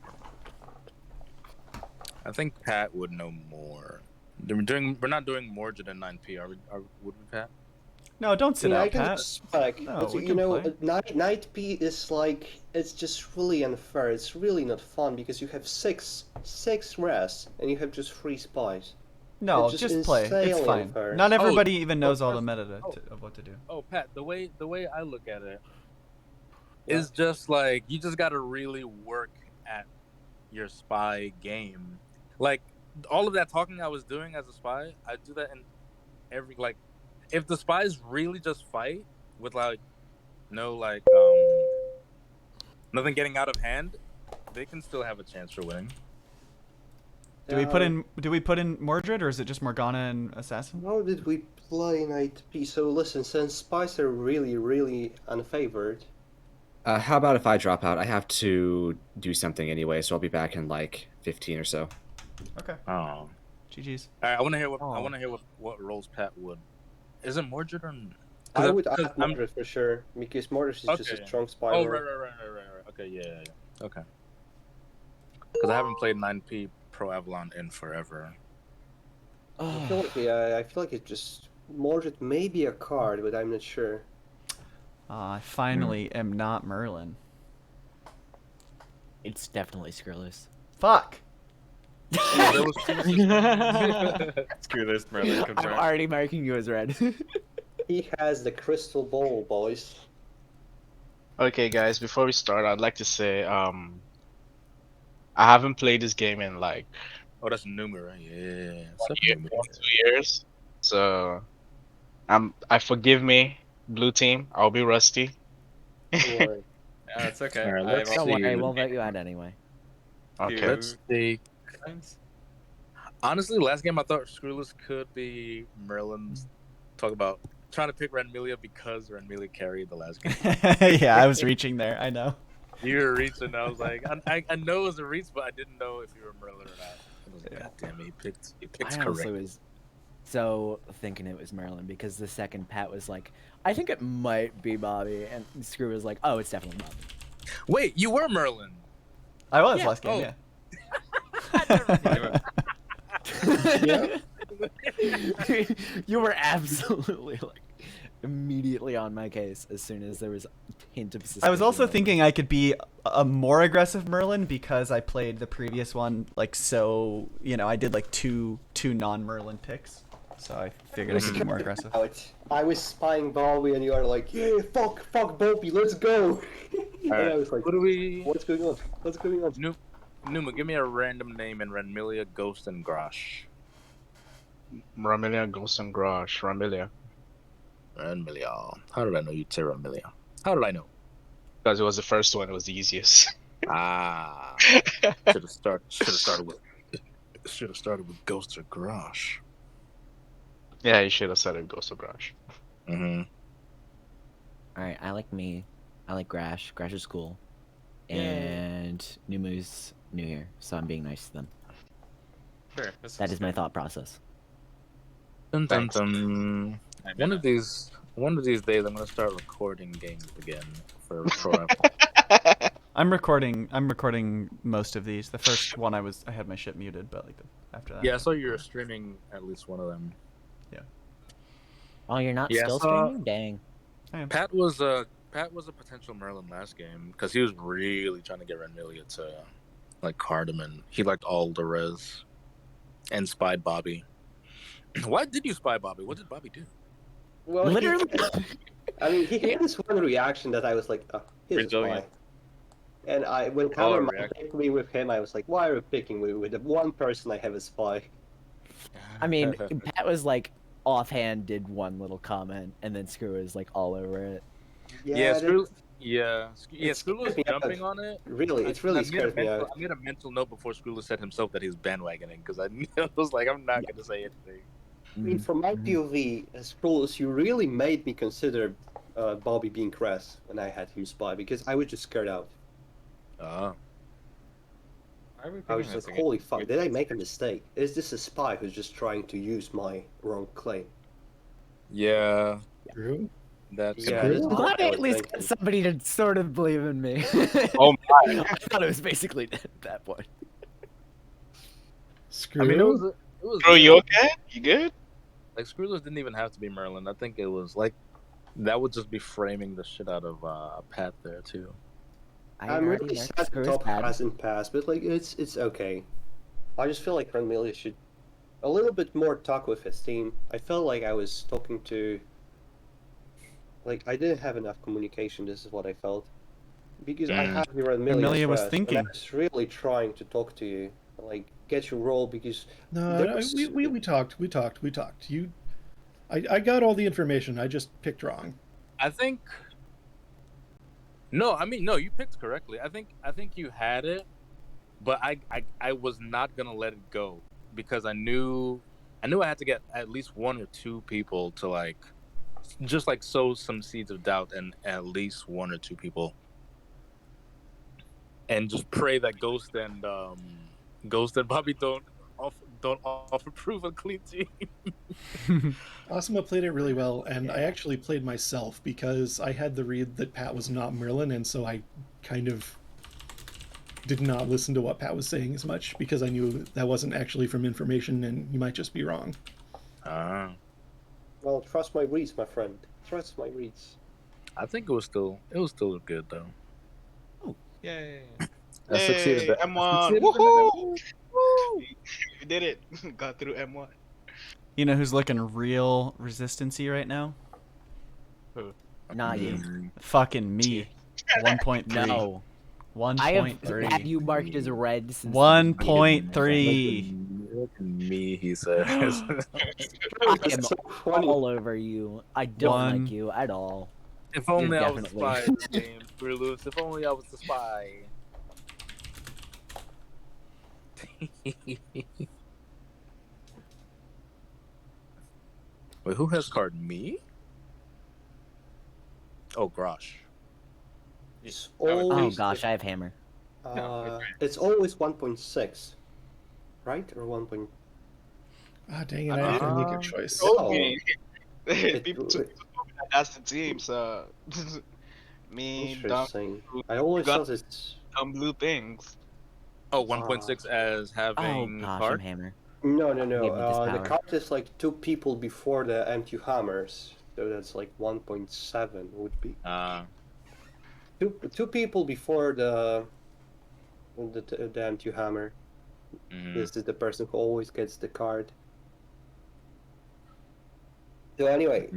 I think Pat would know more. We're not doing more than 9P, would we, Pat? No, don't sit out, I can Pat. respect, No, but we you can know, play. night P is like, it's just really unfair. It's really not fun because you have six res and you have just 3 spies. No, It's just play. It's insanely fine. unfair. Not everybody even knows all the meta of what to do. Oh, Pat, the way I look at it is just like you just gotta really work at your spy game. Like all of that talking I was doing as a spy, I do that in every like. If the spies really just fight with like no like nothing getting out of hand, they can still have a chance for winning. Do we put in Mordred, or is it just Morgana and Assassin? How did we play Night P? So listen, since spies are really, really unfavored. How about if I drop out? I have to do something anyway, so I'll be back in like 15 or so. Okay. Oh, GG's. All right, I want to hear what roles Pat would. Is it Mordred or? I would add Mordred for sure because Mordred is just a strong spy. Oh, right. Okay, yeah. Okay. Because I haven't played 9P Pro Avalon in forever. I feel like it just Mordred may be a card, but I'm not sure. I finally am not Merlin. It's definitely Screwloose. Fuck. Screwloose, Merlin. I'm already marking you as red. He has the crystal ball, boys. Okay, guys, before we start, I'd like to say, I haven't played this game in like Oh, that's Numer, right? Yeah. 2 years. So, forgive me, blue team. I'll be rusty. Don't worry. Yeah, it's okay. All right, let's Don't worry, see. we'll vote you out anyway. Okay. Let's see. Honestly, last game I thought Screwloose could be Merlin's. Talk about trying to pick Ranmilia because Ranmilia carried the last game. Yeah, I was reaching there. I know. You were reaching. I was like, I know it was a reach, but I didn't know if you were Merlin or not. I was like, God damn it, he picked I honestly correct. was so thinking it was Merlin because the second Pat was like, I think it might be Bobby, and Screw was like, oh, it's definitely Bobby. Wait, you were Merlin. I was last game, yeah. You were absolutely like immediately on my case as soon as there was a hint of suspicion. I was also thinking I could be a more aggressive Merlin because I played the previous one like so, I did like two non-Merlin picks. So I figured I could be more aggressive. I was spying Bobby and you are like, yeah, fuck Bobby, let's go. And I was like, what's going on? What's going on? Numa, give me a random name in Ranmilia, Ghost, and Grosh. Ranmilia, Ghost, and Grosh. Ranmilia. How did I know you'd say Ranmilia? How did I know? Because it was the first one. It was the easiest. Should have started with Ghost or Grosh. Yeah, you should have said it, Ghost or Grosh. Mm-hmm. Alright, I like Grash. Grash is cool. And Numu's new here, so I'm being nice to them. Sure. That is my thought process. Dun, dun, dun. One of these days, I'm gonna start recording games again for Pro. I'm recording most of these. The first one I had my shit muted, but like after that. Yeah, I saw you were streaming at least one of them. Yeah. Oh, you're not still streaming? Dang. I am. Pat was a potential Merlin last game because he was really trying to get Ranmilia to like card him, and he liked all the res. and spied Bobby. Why did you spy Bobby? What did Bobby do? Well, Literally. I mean, he had this one reaction that I was like, oh, he's a spy. Resilient. And when Oh, Cameron reaction. picked me with him, I was like, why are you picking me with the one person I have a spy? I mean, Pat was like offhand did one little comment, and then Screw was like all over it. Yeah, that- Screw. Yeah, It Screw was scared me out. jumping on it. Really, it's really scared me out. I made a mental note before Screwless said himself that he's bandwagoning because I was like, I'm not gonna say anything. I mean, from my POV, as Scrolls, you really made me consider Bobby being Cress when I had him spy because I was just scared out. Oh. I was like, holy fuck, did I make a mistake? Is this a spy who's just trying to use my wrong claim? Yeah. True. That's Yeah, Screw? this is I'm what glad I was at least thinking. got somebody to sort of believe in me. Oh my. I thought it was basically at that point. Screw. I mean, it was Bro, you okay? You good? like Screwless didn't even have to be Merlin. I think it was like that would just be framing the shit out of Pat there too. I'm already really marked sad Screw the as top bad. hasn't passed, but like it's okay. I just feel like Ranmelia should a little bit more talk with his team. I felt like I was talking to like I didn't have enough communication. This is what I felt because I have your Ranmelia was and I thinking. was really trying to talk to you, like get your role because No, there no, was- we talked. You, I got all the information. I just picked wrong. I think. No, I mean no. You picked correctly. I think you had it, but I was not gonna let it go because I knew I had to get at least one or two people to like, just like sow some seeds of doubt and at least one or two people, and just pray that Ghost and Bobby don't offer proof a clean team. Asuma played it really well, and I actually played myself because I had the read that Pat was not Merlin, and so I kind of did not listen to what Pat was saying as much because I knew that wasn't actually from information, and you might just be wrong. well, trust my reads, my friend. Trust my reads. I think it was still good though. Yay. I succeeded. M1. Woohoo! You did it. Got through M1. You know who's looking real resistancy right now? Not you. Fucking me. 1.3. No. I have 1.3. you marked as red since 1.3. Look at me, he says. I am so funny. all over you. I don't One. like you at all. If only I was the definitely- spy in this game, we're loose. If only I was the spy. Wait, who has card? Me? Oh, Grosh. It's Oh always gosh, I have hammer. it's always 1.6, right? Or 1. Ah, dang it! I have to make a choice. Oh. People took that's the team, so me, dumb, Interesting. I always got- thought it's dumb blue things. Oh, 1.6 as Oh having gosh, I'm card? hammer. no. Give me this The power. card is like 2 people before the M2 hammers, so that's like 1.7 would be two people before the M2 hammer. This is the person who always gets the card. So anyway,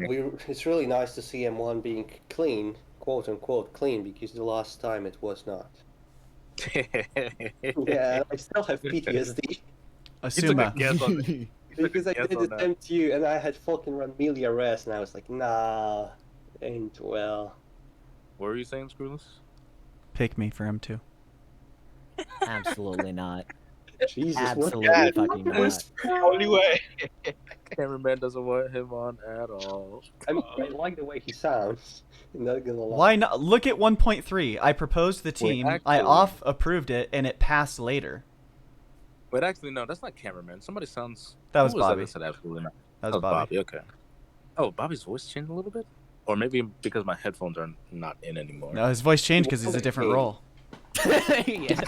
it's really nice to see M1 being clean, quote unquote clean, because the last time it was not. Yeah, I still have PTSD Asuma. Guess on it. because I Guess did on the that. M2 and I had fucking Ranmelia rest, and I was like, nah, ain't well. What were you saying, Screwless? Pick me for M2. Absolutely not. Jesus, Absolutely God. fucking not. Only way. Cameraman doesn't want him on at all. I mean, I like the way he sounds. I'm not gonna lie. Why not? Look at 1.3. I proposed to the team. I actually- off approved it, and it passed later. But actually, no, that's not cameraman. Somebody sounds. That was who Bobby. That said absolutely not. That was Bobby. Okay. Oh, Bobby's voice changed a little bit, or maybe because my headphones are not in anymore. No, his voice changed because he's a different role. Yeah.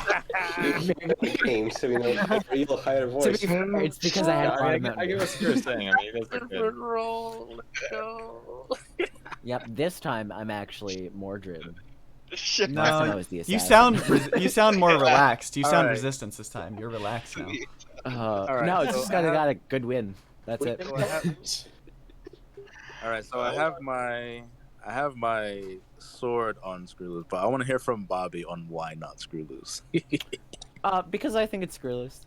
Game, so you know, a real higher To be voice. fair, it's because I had a lot of I get memory. what Screw's saying. I mean, you guys are good. roll. Let's go. Yep, this time I'm actually more driven. Shit. Last time I No, was the you assassin. sound more relaxed. You sound Alright. resistance this time. You're relaxed now. right, no, so just I have- got a good win. That's it. So I have, all right, so I have my sword on Screw Loose, but I want to hear from Bobby on why not Screw Loose. Because I think it's screwless.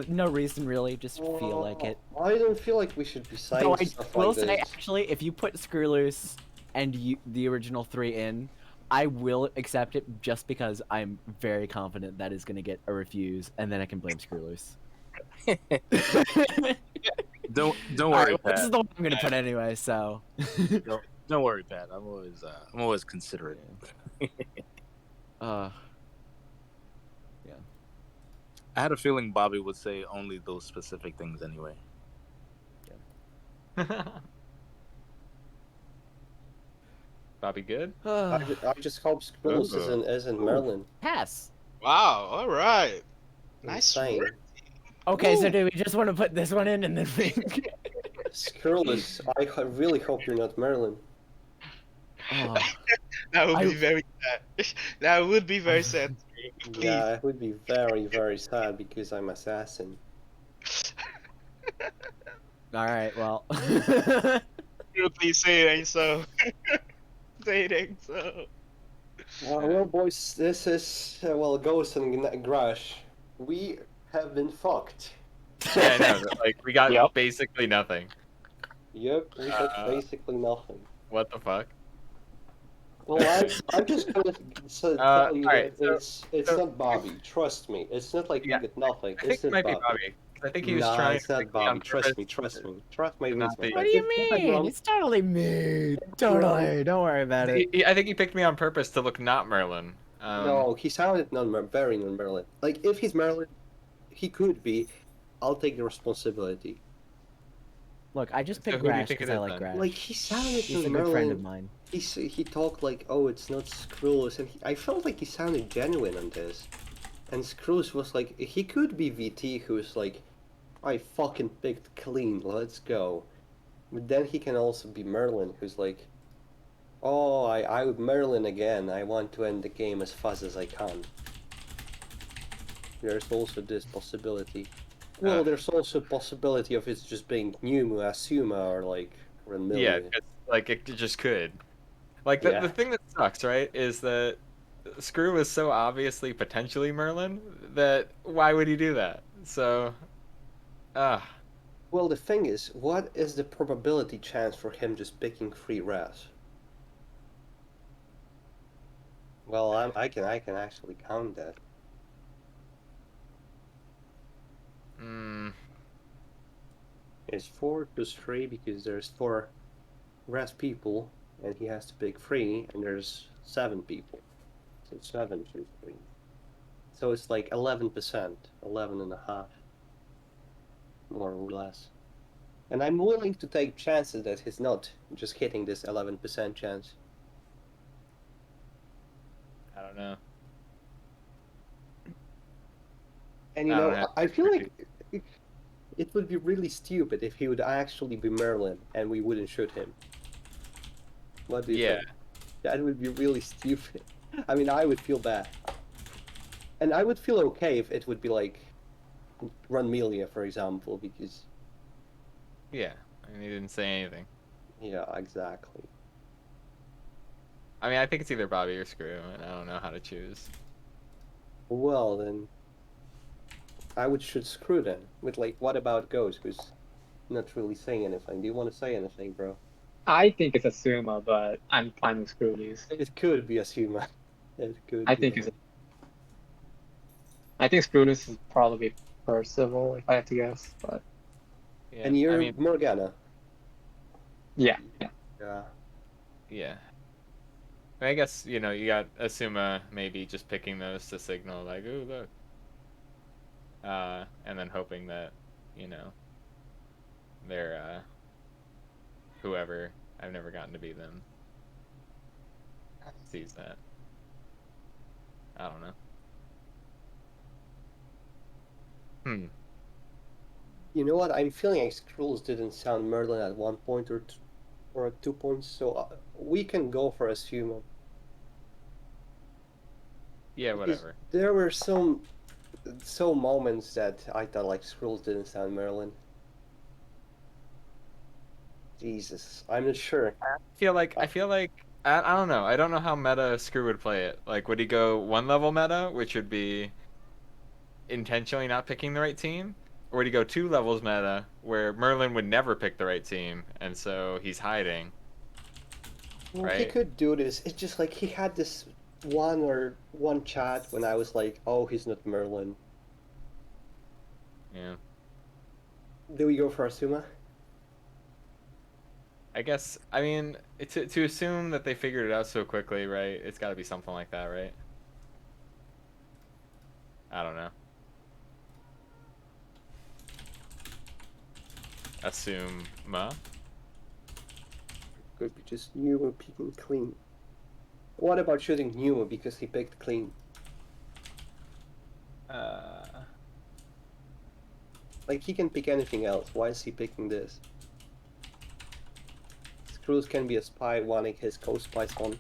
No reason really, just feel like it. I don't feel like we should be saying Though I stuff will like say, this. actually, if you put screw loose and the original 3 in, I will accept it just because I'm very confident that is going to get a refuse, and then I can blame screw loose. Don't All worry, right, Pat. this is the one I'm going to put anyway. So. Don't worry, Pat. I'm always considerate. Yeah. I had a feeling Bobby would say only those specific things anyway. Bobby, good. I just hope Skrulls isn't Merlin. Pass. Wow. All right. Nice Insane. work. Okay, so do we just want to put this one in and then we... Skrulls, I really hope you're not Merlin. Oh. That would be very sad. That would be very sad. Please. Yeah, it would be very, very sad because I'm assassin. All right, well. Please say it ain't so. Say it ain't so. Well, boys, this is Ghost and Grash. We have been fucked. Yeah, I know. Like we got basically nothing. Yep, we got basically nothing. What the fuck? Well, I'm just gonna tell you alright, that it's not Bobby. Trust me, it's not like you get nothing. I think It's it not might Bobby. be Bobby. 'Cause I think he was Nah, trying it's to not pick me on Bobby. Trust me, purpose trust me, to trust my not reason. be- What do you If I'm mean? wrong- It's totally me. Totally. Don't worry about it. I think he picked me on purpose to look not Merlin. No, he sounded very non-Merlin. Like, if he's Merlin, he could be. I'll take the responsibility. Look, I just So picked who do you Grash think it because I is like then? Grash. Like, he sounded He's a non-Merlin. good friend of mine. He talked like, oh, it's not Skrulls, and I felt like he sounded genuine on this. And Skrulls was like, he could be VT, who's like, I fucking picked clean, let's go. But then he can also be Merlin, who's like, oh, I would Merlin again, I want to end the game as fast as I can. There's also this possibility. Well, there's also a possibility of it just being Numu, Asuma, or like Renmilla. Yeah, 'cause, like it just could. Like the thing that sucks, right, is that Screw is so obviously potentially Merlin that why would he do that? So, Well, the thing is, what is the probability chance for him just picking free res? Well, I can actually count that. It's 4 plus 3 because there's 4 res people, and he has to pick 3, and there's 7 people. So 7 plus 3. So it's like 11%, 11.5%, more or less. And I'm willing to take chances that he's not just hitting this 11% chance. I don't know. And you I don't know, have I feel like it would be really stupid if he would actually be Merlin and we wouldn't shoot him. What do you think? That would be really stupid. I mean, I would feel bad. And I would feel okay if it would be like Runmelia, for example, because... Yeah, I mean, he didn't say anything. Yeah, exactly. I mean, I think it's either Bobby or Screw, and I don't know how to choose. Well, then... I would shoot Screw then. With like, what about Ghost, who's not really saying anything. Do you want to say anything, bro? I think it's Asuma, but I'm fine with Scroobies. It could be Asuma. It could I be. think it's. I think Scroobies is probably Percival, if I have to guess. But Yeah, And you're I mean, Morgana. yeah. yeah. I guess, you know, you got Asuma maybe just picking those to signal, like, ooh, look. And then hoping that, you know, they're, whoever, I've never gotten to be them, sees that. I don't know. You know what? I'm feeling like Skrulls didn't sound Merlin at 1 point or at 2 points, so we can go for Asuma. Yeah, Because whatever. there were some so moments that I thought like Skrulls didn't sound Merlin. Jesus, I'm not sure. I feel like I don't know. I don't know how meta Screw would play it. Like, would he go one level meta, which would be intentionally not picking the right team, or would he go 2 levels meta, where Merlin would never pick the right team, and so he's hiding? Well, he Right? could do this. It's just like he had this one chat when I was like, oh, he's not Merlin. Yeah. Do we go for Asuma? I guess. I mean, to assume that they figured it out so quickly, right? It's got to be something like that, right? I don't know. Assume ma. Could be just Numa picking clean. What about shooting Numa because he picked clean? Like, he can pick anything else. Why is he picking this? Screws can be a spy wanting his co-spies on.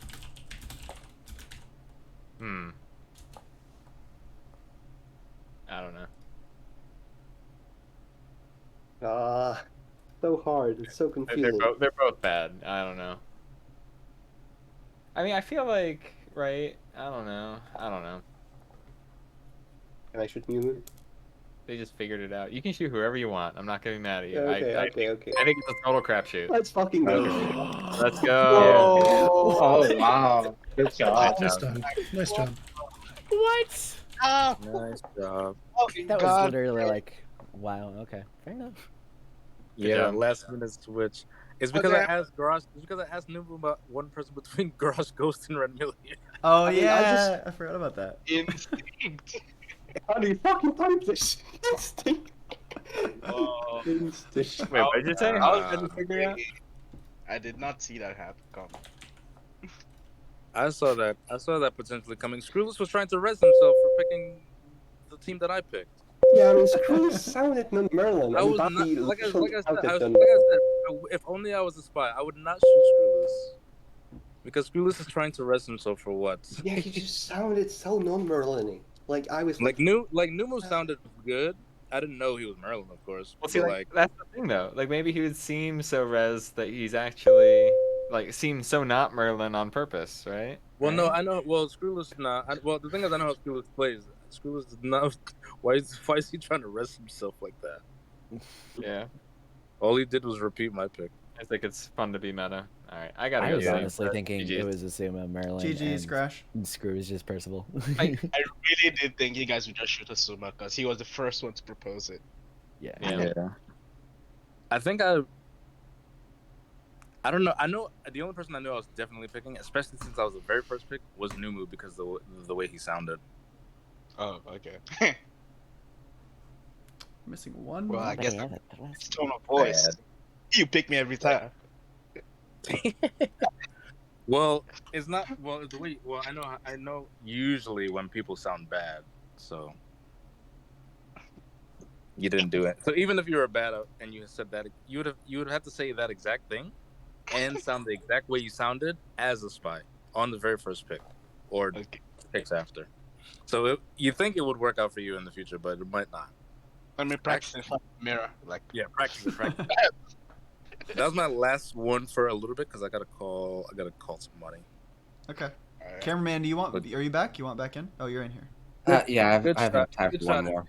I don't know. So hard. It's so confusing. They're both bad. I don't know. I mean, I feel like, right? I don't know. Can I shoot Numa? They just figured it out. You can shoot whoever you want. I'm not getting mad at you. Okay. I think it's a total crapshoot. Let's fucking go. Let's go. Oh wow. Good job. Nice job. Nice job. What? Nice job. Oh, That was God. literally like, wow. Okay, fair enough. Yeah, job. last minute switch. It's because I asked Garage. It's because I asked Nubu about one person between Garage Ghost and Red Million. Oh I mean, yeah, I forgot about that. Instinct. How do you fucking type this? Instinct. Oh. Instinct. Wait, what did you say? I How was did you figure it out? I did not see that happen. Come. I saw that potentially coming. Screwless was trying to res himself for picking the team that I picked. Yeah, I mean, Screws sounded non-Merlin. I and was not Bobby like I literally said. sounded Like I non- said, if only I was a spy, I would not shoot Screwless because Screwless is trying to res himself for what? Yeah, he just sounded so non-Merlin-y. Like, I was Like Numu sounded good. I didn't know he was Merlin, of course. Well, see, but, like, that's the thing, though. Like, maybe he would seem so res that he's actually, like, seems so not Merlin on purpose, right? well, Right? no, I know. Well, Screwless not. Well, the thing is, I know how Screwless plays. Screwless is not. Why is he trying to rest himself like that? Yeah. All he did was repeat my pick. I think it's fun to be meta. All right, I gotta I go. was sleep. honestly thinking GG's. it was Asuma, Merlin, GG's, and Crash. Screw is just Percival. I really did think you guys would just shoot Asuma because he was the first one to propose it. Yeah. Yeah. I think I don't know. I know the only person I knew I was definitely picking, especially since I was the very first pick, was Numu because the way he sounded. Oh, okay. Missing one. Well, more. I guess Yeah, it's tone of voice. You pick me every time. Well, it's not. Well, the way. Well, I know. Usually, when people sound bad, so you didn't do it. So even if you were bad and you said that, you would have to say that exact thing, and sound the exact way you sounded as a spy on the very first pick, or Okay. picks after. So you think it would work out for you in the future, but it might not. Let me practice in front of the mirror. Like, Yeah, practice it. That was my last one for a little bit because I gotta call somebody. Okay. alright. Cameraman, do you want? Are you back? You want back in? Oh, you're in here. Yeah, Good I have shot. time Good for one shot. more.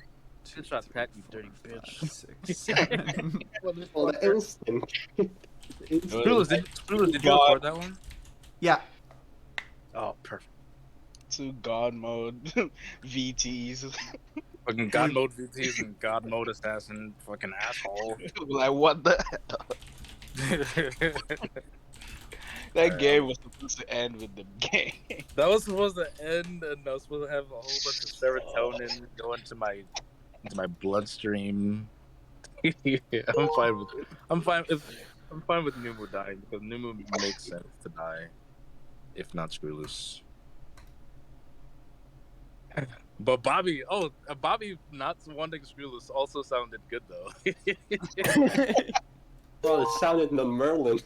Good shot, Pat, you dirty 5, bitch. 6, 7. Well, the instinct. Screwless, did you record that one? Yeah. Oh, perfect. To God mode VTs. Fucking God mode VTs and God mode assassin, fucking asshole. Like, what the hell? That game was supposed to end with the game. That was supposed to end, and I was supposed to have a whole bunch of serotonin go into my bloodstream. Yeah, I'm fine with Numu dying because Numu makes sense to die, if not Screwless. But Bobby not wanting Screwless also sounded good though. Well, it sounded non-Merlin.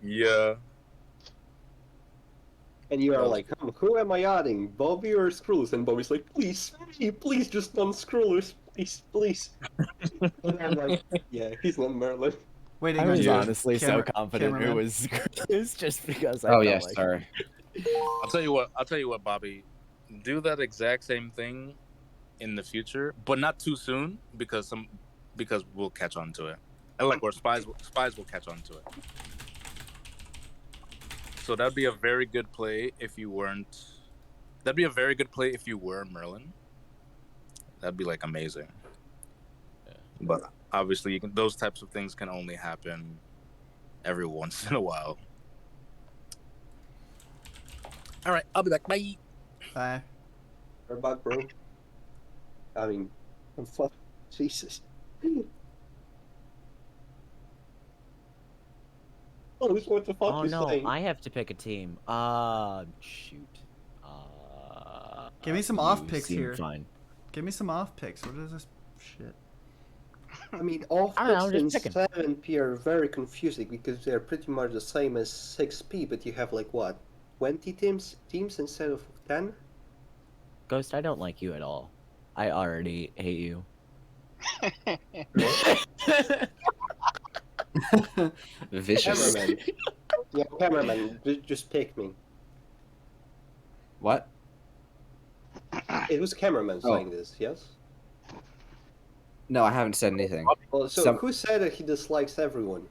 Yeah. And you are That was like, who am I adding, Bobby or Skrulls? And Bobby's like, please, please, just non-Skrullers, please, please. And I'm like, yeah, he's not Merlin. Waiting I on was you, honestly so camera- confident it cameraman. was Screws just because I Oh felt yeah, like sorry. I'll tell you what, Bobby. Do that exact same thing in the future, but not too soon because we'll catch on to it. And like where spies will catch on to it. So that'd be a very good play if you weren't. That'd be a very good play if you were Merlin. That'd be like amazing. Yeah. But obviously, those types of things can only happen every once in a while. All right, I'll be back. Bye. Bye. We're back, bro. I mean, fuck, Jesus. Oh, what the fuck oh you no, saying? I have to pick a team. Shoot. Give me some off you picks seem here. Fine. Give me some off picks. What is this shit? I mean, off I don't know, picks I'm in just 7P are very confusing because they're pretty much the same as 6P, but you have like what, 20 teams instead of 10? Ghost, I don't like you at all. I already hate you. Vicious. Cameraman. Yeah, cameraman, just pick me. What? It was cameraman Oh. saying this, yes? No, I haven't said anything. Well, so who said that he dislikes everyone?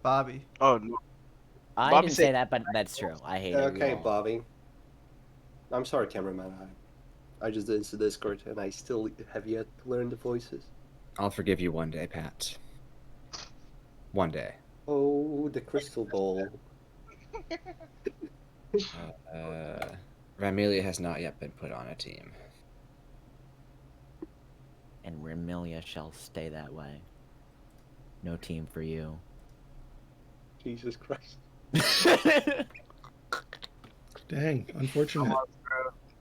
Bobby. Oh no. I Bobby didn't said- say that, but that's true. I hate Okay, you all. Bobby. I'm sorry, cameraman. I just did into Discord and I still have yet to learn the voices. I'll forgive you one day, Pat. One day. Oh, the crystal ball. Ramelia has not yet been put on a team. And Remilia shall stay that way. No team for you. Jesus Christ. Dang, unfortunate.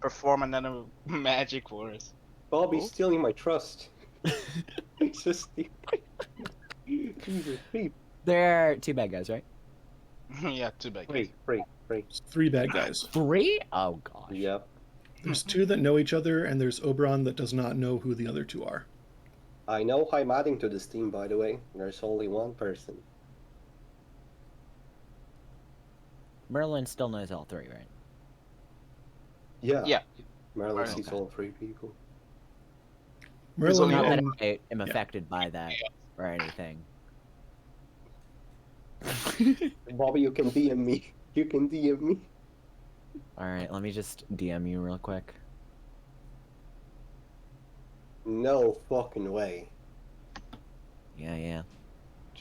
Perform another magic for us. Bobby's Oh. stealing my trust. He's just Jesus, three. There are 2 bad guys, right? Yeah, too bad. Three. 3 bad guys. 3? Oh gosh. Yep. There's 2 that know each other, and there's Oberon that does not know who the other 2 are. I know I'm adding to this team, by the way. There's only one person. Merlin still knows all 3, right? Yeah. Yeah. Merlin Okay. sees all 3 people. Merlin only Not that and I am affected by that or anything. Bobby, you can DM me. You can DM me. Alright, let me just DM you real quick. No fucking way. Yeah, yeah.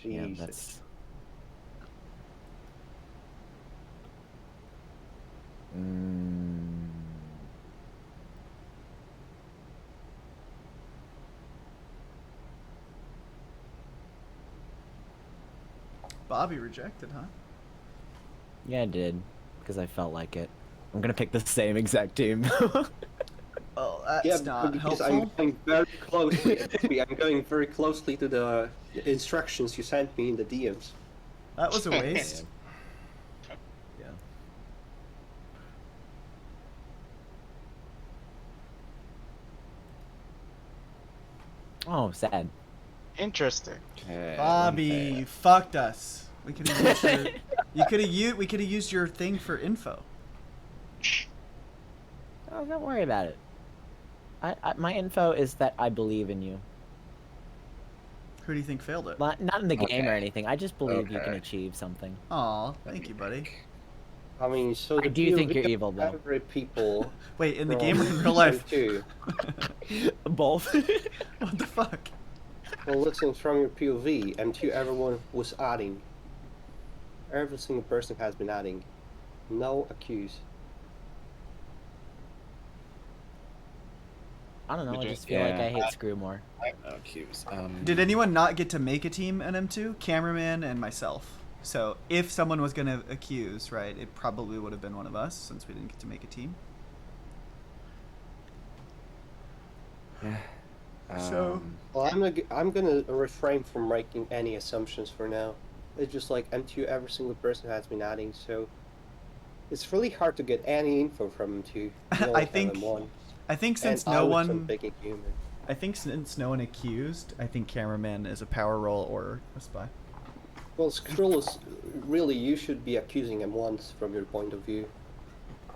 Yeah, Jesus. that's... Bobby rejected, huh? Yeah, I did. Because I felt like it. I'm gonna pick the same exact team. Oh, that's Yeah, not because helpful. I'm going very closely. I'm going very closely to the instructions you sent me in the DMs. That was a waste. Yeah. Oh, sad. Interesting. Bobby, you fucked us. We could have used your, we could have used your thing for info. Oh, don't worry about it. My info is that I believe in you. Who do you think failed it? Not in the game or Okay. anything. I just believe you can Okay. achieve something. Aw, thank you, buddy. I mean, so I do think you're POV evil, though. Every people. Wait, in the from game or in real life? too. Both. What the fuck? Well, listen, from your POV, M2 everyone was adding. Every single person has been adding. No accuse. I don't know. I Did you- just feel like yeah. I hate Screw more. No cues. Did anyone not get to make a team in M2? Cameraman and myself. So if someone was gonna accuse, right, it probably would have been one of us since we didn't get to make a team. So- Well, I'm gonna refrain from making any assumptions for now. It's just like M2 every single person has been adding, so It's really hard to get any info from him too. You I only think- have him one. I think since And no I was one, picking human. I think since no one accused, I think cameraman is a power roll or a spy. Well, Skrulus, really, you should be accusing him once from your point of view.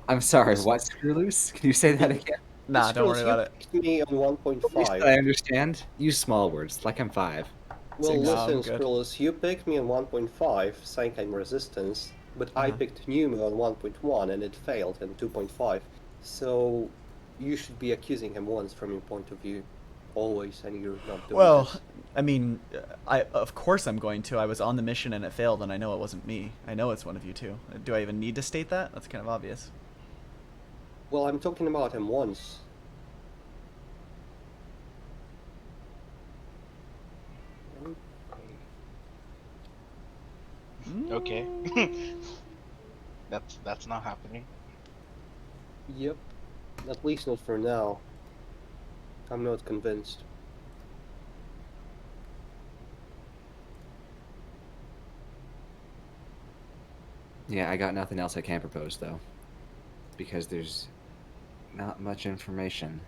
I'm sorry, what, Screw Loose? Can you say that again? Nah, don't worry Skrulus, about you it. picked me on At least that 1.5. I understand. Use small words, like I'm 5. Well, No, listen, I'm good. Skrulus, you picked me on 1.5, saying I'm resistance, but I Uh-huh. picked Numa on 1.1 and it failed in 2.5. So you should be accusing him once from your point of view, always, and you're not doing Well, this. I mean, of course I'm going to. I was on the mission and it failed, and I know it wasn't me. I know it's one of you two. Do I even need to state that? That's kind of obvious. Well, I'm talking about him once. Okay. That's not happening. Yep. At least not for now. I'm not convinced. Yeah, I got nothing else I can propose, though. Because there's not much information.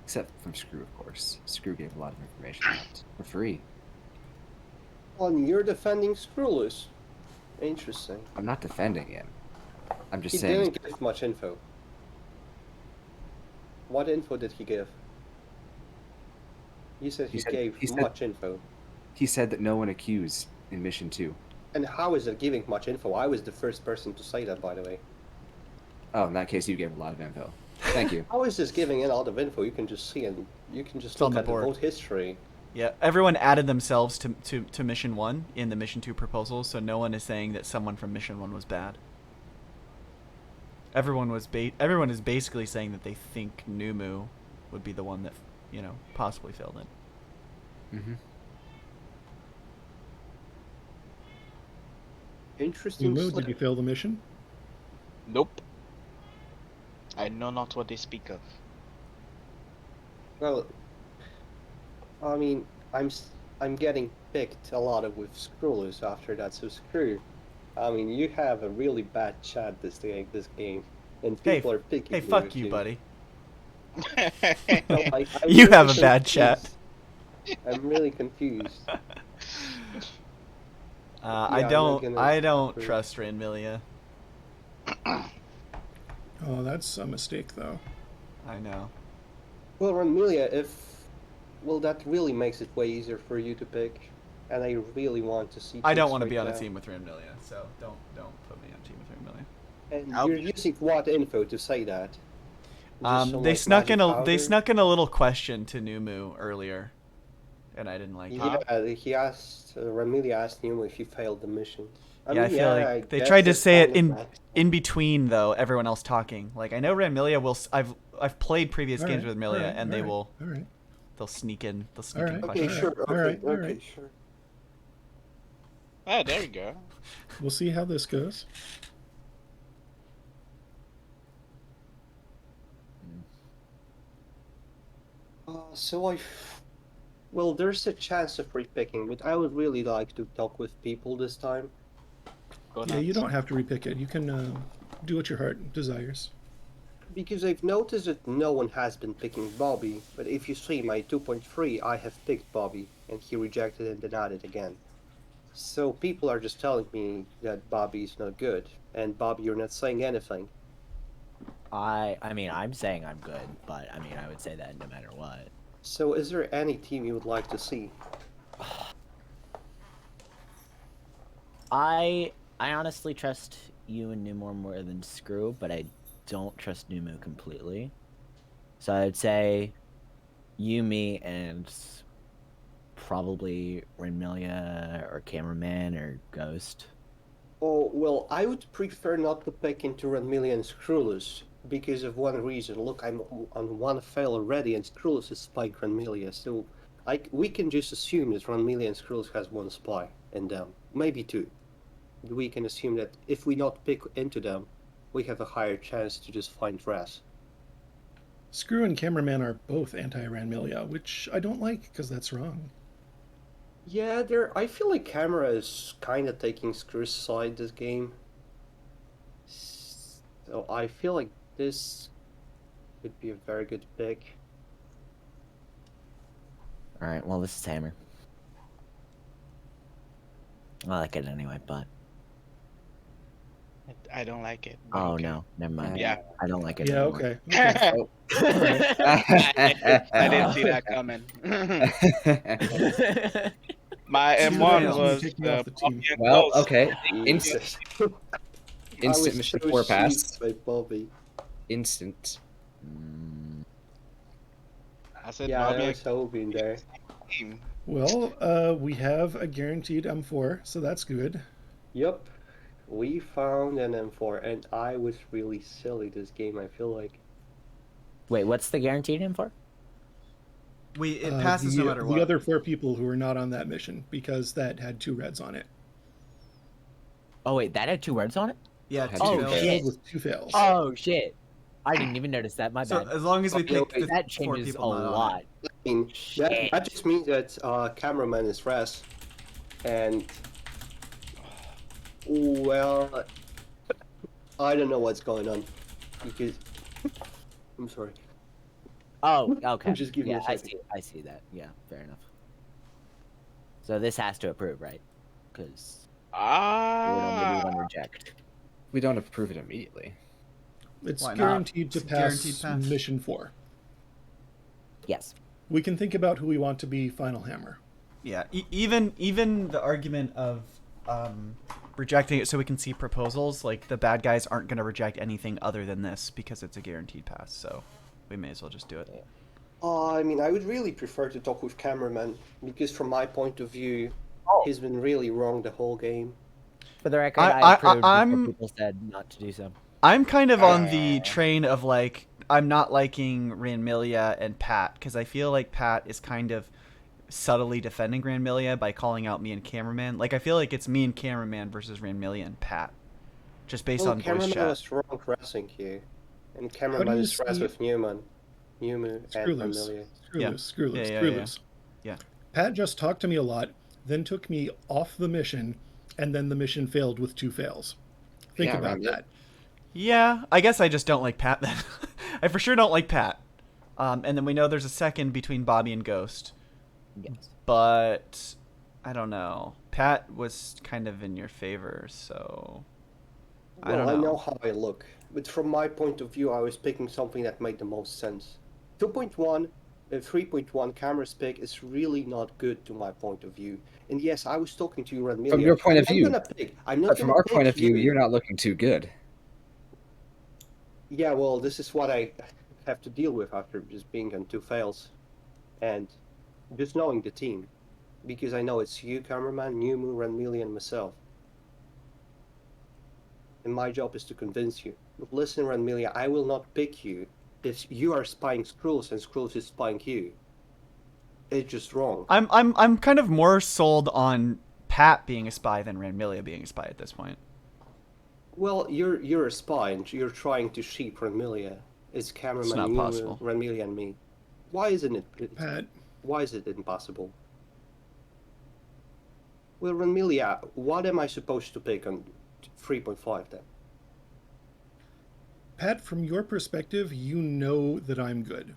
Except from Screw, of course. Screw gave a lot of information out for free. And you're defending Skrulus. Interesting. I'm not defending him. I'm just He saying. didn't give much info. What info did he give? You said he gave much info. He said that no one accused in Mission 2. And how is it giving much info? I was the first person to say that, by the way. Oh, in that case, you gave a lot of info. Thank you. How is this giving a lot of info? You can just see and you can just It's on look the at board. the vote history. Yeah, everyone added themselves to Mission 1 in the Mission 2 proposal, so no one is saying that someone from Mission 1 was bad. Everyone is basically saying that they think Numu would be the one that, you know, possibly failed it. Mm-hmm. Interesting. Umu, did you fail the mission? Nope. I know not what they speak of. Well, I mean, I'm getting picked a lot of with Skrulus after that, so screw. I mean, you have a really bad chat this game, and people are picking. Hey, fuck you, buddy. No, I'm You really have a bad chat. confused. I'm really confused. I Yeah, I'm don't not gonna- trust Ranmilia. Oh, that's a mistake, though. I know. Well, Ranmilia, well, that really makes it way easier for you to pick, and I really want to see. I don't picks want to right be on a now. team with Ranmilia, so don't put me on a team with Ranmilia. And I'll you're be- using what info to say that? Just some, They like, snuck magic in a powder? little question to Numu earlier, and I didn't like it. Yeah, he asked. Ranmilia asked him if he failed the mission. I mean, feel like I they guess tried to it's say it kind of in between though everyone else talking. Like I know Ranmilia will. I've played previous games with Ranmilia, Alright, and they will. Alright. They'll sneak in. They'll sneak in Alright, Okay, questions. sure. Okay, Alright, okay, alright. sure. Ah, there we go. We'll see how this goes. Well, there's a chance of repicking, but I would really like to talk with people this time. Go Yeah, you nuts. don't have to repick it. You can do what your heart desires. Because I've noticed that no one has been picking Bobby, but if you see my 2.3, I have picked Bobby, and he rejected and denied it again. So people are just telling me that Bobby is not good, and Bobby, you're not saying anything. I mean, I'm saying I'm good, but I mean, I would say that no matter what. So is there any team you would like to see? I honestly trust you and Numor more than Screw, but I don't trust Numu completely. So I'd say you, me, and probably Renmilia or Cameraman or Ghost. Oh, well, I would prefer not to pick into Ranmilia and Skrulus, because of one reason. Look, I'm on one fail already, and Skrulus is spy Ranmilia, so we can just assume that Ranmilia and Skrulus has one spy in them. Maybe two. We can assume that if we not pick into them, we have a higher chance to just find Ras. Screw and Cameraman are both anti-Ranmilia, which I don't like, because that's wrong. Yeah, I feel like Camera is kind of taking Screw's side this game. So I feel like this could be a very good pick. All right. Well, this is Hammer. I like it anyway, but I don't like it. but oh okay. no, never mind. Yeah. I don't like it. Yeah, anymore. okay. Okay. Oh, all right. I didn't see that coming. My Two M1 fails. was Take me off the team. Bobby and Well, Ghost. okay. Jesus. Instant I mission was 4 so pass. sheep by Bobby. Instant. Mm, I said Yeah, Bobby I and was hoping there. team. Well, we have a guaranteed M4, so that's good. Yup. We found an M4, and I was really silly this game, I feel like. Wait, what's the guaranteed in for? It passes the, no matter the what. other 4 people who were not on that mission, because that had 2 reds on it. Oh wait, that had 2 words on it. Yeah, Had two Oh, two fails. fails. shit. With 2 fails. Oh shit! I didn't even notice that. My So bad. as long as we pick the That 4 changes a people not on lot. it. I mean, that Shit. just means that cameraman is res. And... Well... I don't know what's going on. Because... I'm sorry. Oh, okay. Just give me Yeah, a I second. see. I see that. Yeah, fair enough. So this has to approve, right? Because we would only do one reject. We don't approve it immediately. It's Why not? guaranteed to It's pass, guaranteed pass. mission 4. Yes. We can think about who we want to be Final Hammer. Yeah, even the argument of rejecting it so we can see proposals, like the bad guys aren't going to reject anything other than this because it's a guaranteed pass, so we may as well just do it. I mean, I would really prefer to talk with cameraman, because from my point of view, he's been really wrong the whole game. For the record, I approved I'm- before people said not to do so. I'm kind of on the train of like I'm not liking Ranmilia and Pat because I feel like Pat is kind of subtly defending Ranmilia by calling out me and cameraman. Like I feel like it's me and cameraman versus Ranmilia and Pat, just based on voice cameraman chat. was wrong pressing here, and How cameraman do you is res see- with Newman, and Screw loose. Amelia. Screw Yeah. loose. Screw loose. Yeah, Screw yeah. loose. Yeah. Pat just talked to me a lot, then took me off the mission, and then the mission failed with 2 fails. Think Yeah, about right. that. Yeah, I guess I just don't like Pat then. I for sure don't like Pat. And then we know there's a second between Bobby and Ghost. Yes. But I don't know. Pat was kind of in your favor, so I Well, don't know. I know how I look, but from my point of view, I was picking something that made the most sense. 2.1, 3.1 camera's pick is really not good to my point of view. And yes, I was talking to you, Redmilia. From your point of view. I'm not But from gonna our point pick of view, you. you're not looking too good. Yeah, well, this is what I have to deal with after just being on 2 fails. And just knowing the team. Because I know it's you, cameraman, Numu, Ranmilia, and myself. And my job is to convince you. But listen, Ranmilia, I will not pick you if you are spying Skrulls and Skrulls is spying you. It's just wrong. I'm kind of more sold on Pat being a spy than Ranmilia being a spy at this point. Well, you're a spy and you're trying to sheep Ranmilia. It's cameraman, not Numu, possible. Ranmilia, and me. Why isn't it? Pat, Why is it impossible? Well, Ranmilia, what am I supposed to pick on 3.5 then? Pat, from your perspective, you know that I'm good.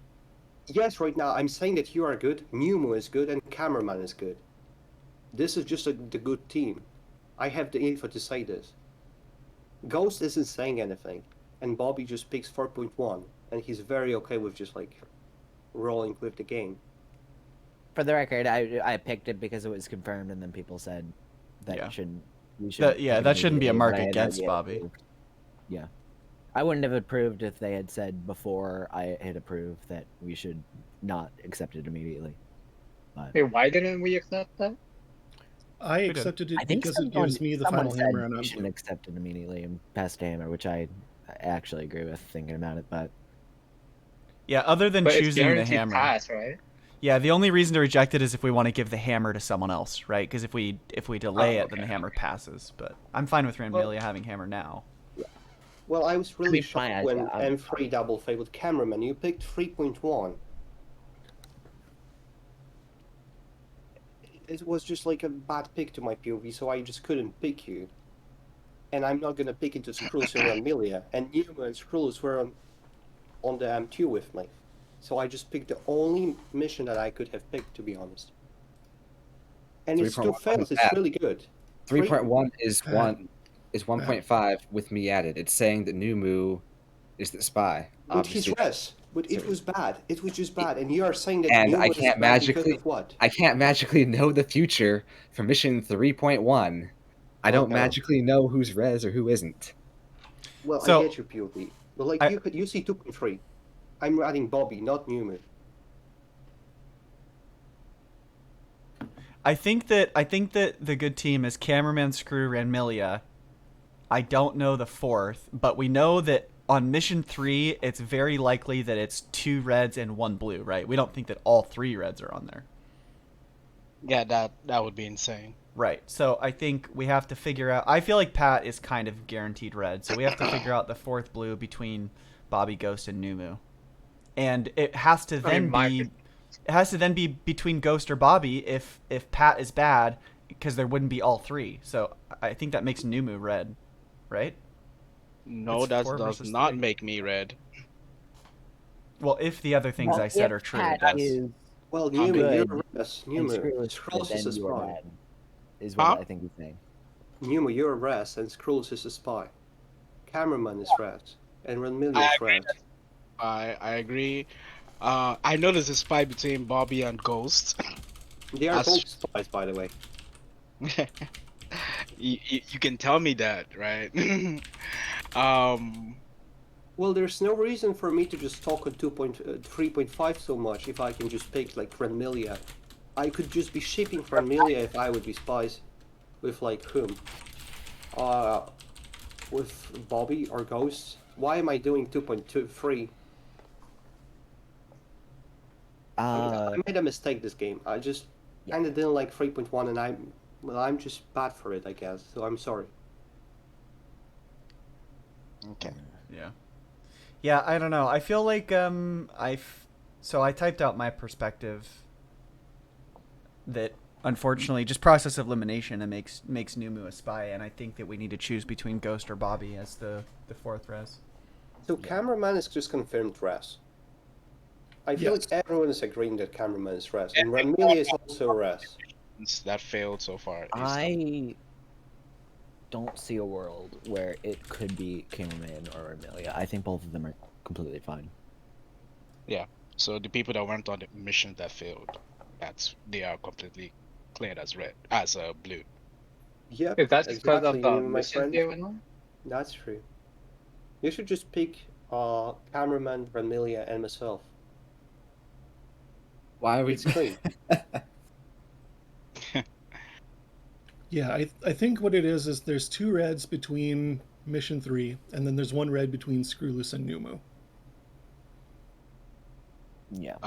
Yes, right now I'm saying that you are good, Numu is good, and cameraman is good. This is just the good team. I have the info to say this. Ghost isn't saying anything, and Bobby just picks 4.1, and he's very okay with just like rolling with the game. For the record, I picked it because it was confirmed, and then people said that Yeah. we should. That shouldn't be a mark but I had against already Bobby. approved. Yeah, I wouldn't have approved if they had said before I had approved that we should not accept it immediately. But Wait, why didn't we accept that? I did. accepted it I think because it gives me the someone Final said Hammer, and we I'm shouldn't blue. accept it immediately and pass to Hammer, which I actually agree with thinking about it. But Yeah, other than But it's choosing the guaranteed hammer. pass, right? Yeah, the only reason to reject it is if we want to give the hammer to someone else, right? Because if we delay Oh, it, then the okay. hammer passes. But I'm fine with Ranmilia having hammer now. Well, I was really mean, shocked fine, when I'm M3 double failed cameraman. You picked 3.1. It was just like a bad pick to my POV, so I just couldn't pick you. and I'm not gonna pick into Skrulls and Amelia, and Numa and Skrulls were on the M2 with me. So I just picked the only mission that I could have picked, to be honest. And it still 3.1 fails. It's really good. 3.1 is Pat. 1.5 with me added. It's saying that Numu is the spy. With his Obviously, res, but it was bad. It was just bad. And you are saying that and I Numa is can't bad because magically of what? I can't magically know the future for mission 3.1. I don't Okay. magically know who's res or who isn't. Well, So- I get your POV. But like you see 2.3. I'm adding Bobby, not Numa. I think that the good team is Cameraman, Screw, Ranmilia. I don't know the fourth, but we know that on mission 3, it's very likely that it's 2 reds and 1 blue, right? We don't think that all 3 reds are on there. Yeah, that would be insane. Right. So I think we have to figure out. I feel like Pat is kind of guaranteed red, so we have to figure out the 4th blue between Bobby, Ghost, and Numu, and it has to then be between Ghost or Bobby if Pat is bad, because there wouldn't be all 3. So I think that makes Numu red, right? No, It's that 4 does versus not 3. make me red. Well, if the other things I said are true, Pat that's is Well, I'm Numa, good you're res. and Numa, Skrulls, Skrulls then is a you are spy. bad, is what Huh? I think he's saying. Numa, you're a res, and Skrulls is a spy. Cameraman is res, and Ranmilia I is agree res. I agree. I know there's a spy between Bobby and Ghost. They are That's- both spies, by the way. you can tell me that, right? Well, there's no reason for me to just talk on 3.5 so much if I can just pick like Ranmilia. I could just be shipping Ranmilia if I would be spies with like whom? With Bobby or Ghost? Why am I doing 2.23? I made a mistake this game. I just kind of didn't like 3.1, and I'm just bad for it, I guess. So I'm sorry. Okay. Yeah, I don't know. I feel like so I typed out my perspective that unfortunately just process of elimination and makes Numu a spy, and I think that we need to choose between Ghost or Bobby as the 4th res. So Cameraman is just confirmed res. I feel Yes. like everyone is agreeing that Cameraman is res, and Ranmilia is also res. That failed so far. I don't see a world where it could be Cameraman or Amelia. I think both of them are completely fine. So the people that went on the mission that failed, they are completely cleared as red, as blue. Yep, Is that because exactly, of the my mission friend. they went on? That's true. You should just pick Cameraman, Ranmilia, and myself. Why are we? It's clean. Yeah, I think what it is there's 2 reds between mission 3, and then there's 1 red between Screwless and Numu. Yeah.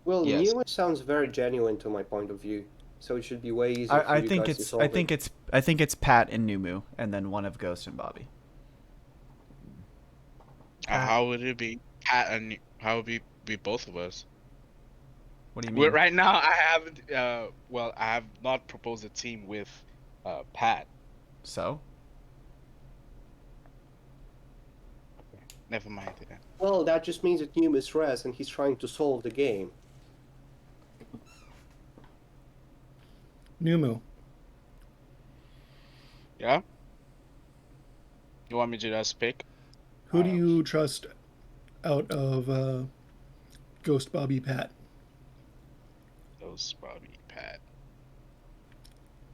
Well, Yes. Numa sounds very genuine to my point of view, so it should be way easier for I you think guys to it's solve I think it's Pat and Numu, and then one of Ghost and Bobby. How would it be Pat and how would it be both of us? What do you mean? Right now, I haven't. Well, I have not proposed a team with Pat. So Never mind. Yeah. Well, that just means that Numa is res and he's trying to solve the game. Numu. Yeah. You want me to just pick? Who do you trust out of Ghost, Bobby, Pat? Those Bobby, Pat.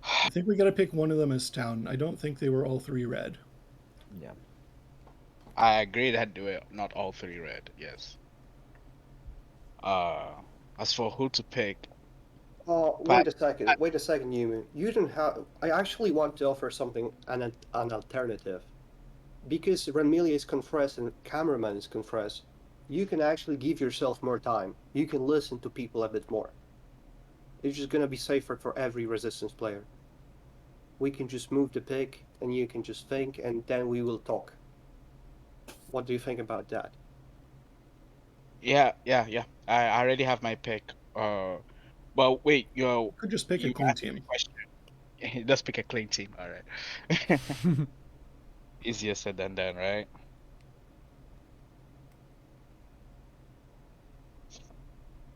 I think we got to pick one of them as town. I don't think they were all 3 red. Yeah. I agree that they were not all 3 red. Yes. As for who to pick, Wait a second, Numa. You don't have. I actually want to offer something, an alternative. Because Ranmilia is confessed and Cameraman is confessed, you can actually give yourself more time. You can listen to people a bit more. It's just gonna be safer for every resistance player. We can just move the pick, and you can just think, and then we will talk. What do you think about that? yeah. I already have my pick. Well, wait, Could just pick a you cool asked me team. a question. Let's pick a clean team. All right. Easier said than done, right?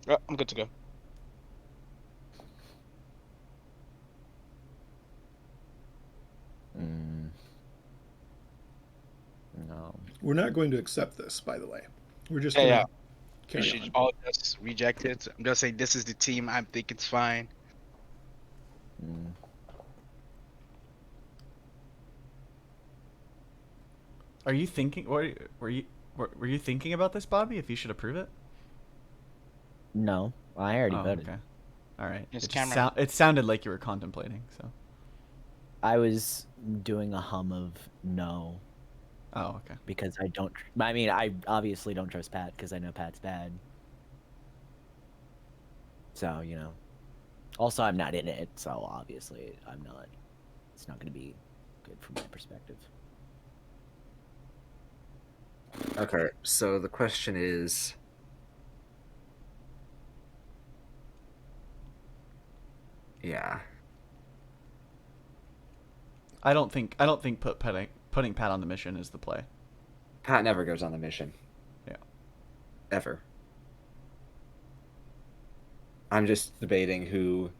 Oh, I'm good to go. No. We're not going to accept this, by the way. We're just Yeah, going yeah. to We carry should on. all just reject it. I'm just saying this is the team. I think it's fine. Mm. Are you thinking? Were you thinking about this, Bobby? If you should approve it? No, I already Oh, voted. okay. All right. Yes, It just Cameron. it sounded like you were contemplating. So. I was doing a hum of no Oh, okay. because I don't. I mean, I obviously don't trust Pat because I know Pat's bad. So you know. Also, I'm not in it, so obviously I'm not. It's not going to be good from my perspective. Okay, so the question is, yeah, I don't think putting Pat on the mission is the play. Pat never goes on the mission. Yeah. Ever. I'm just debating who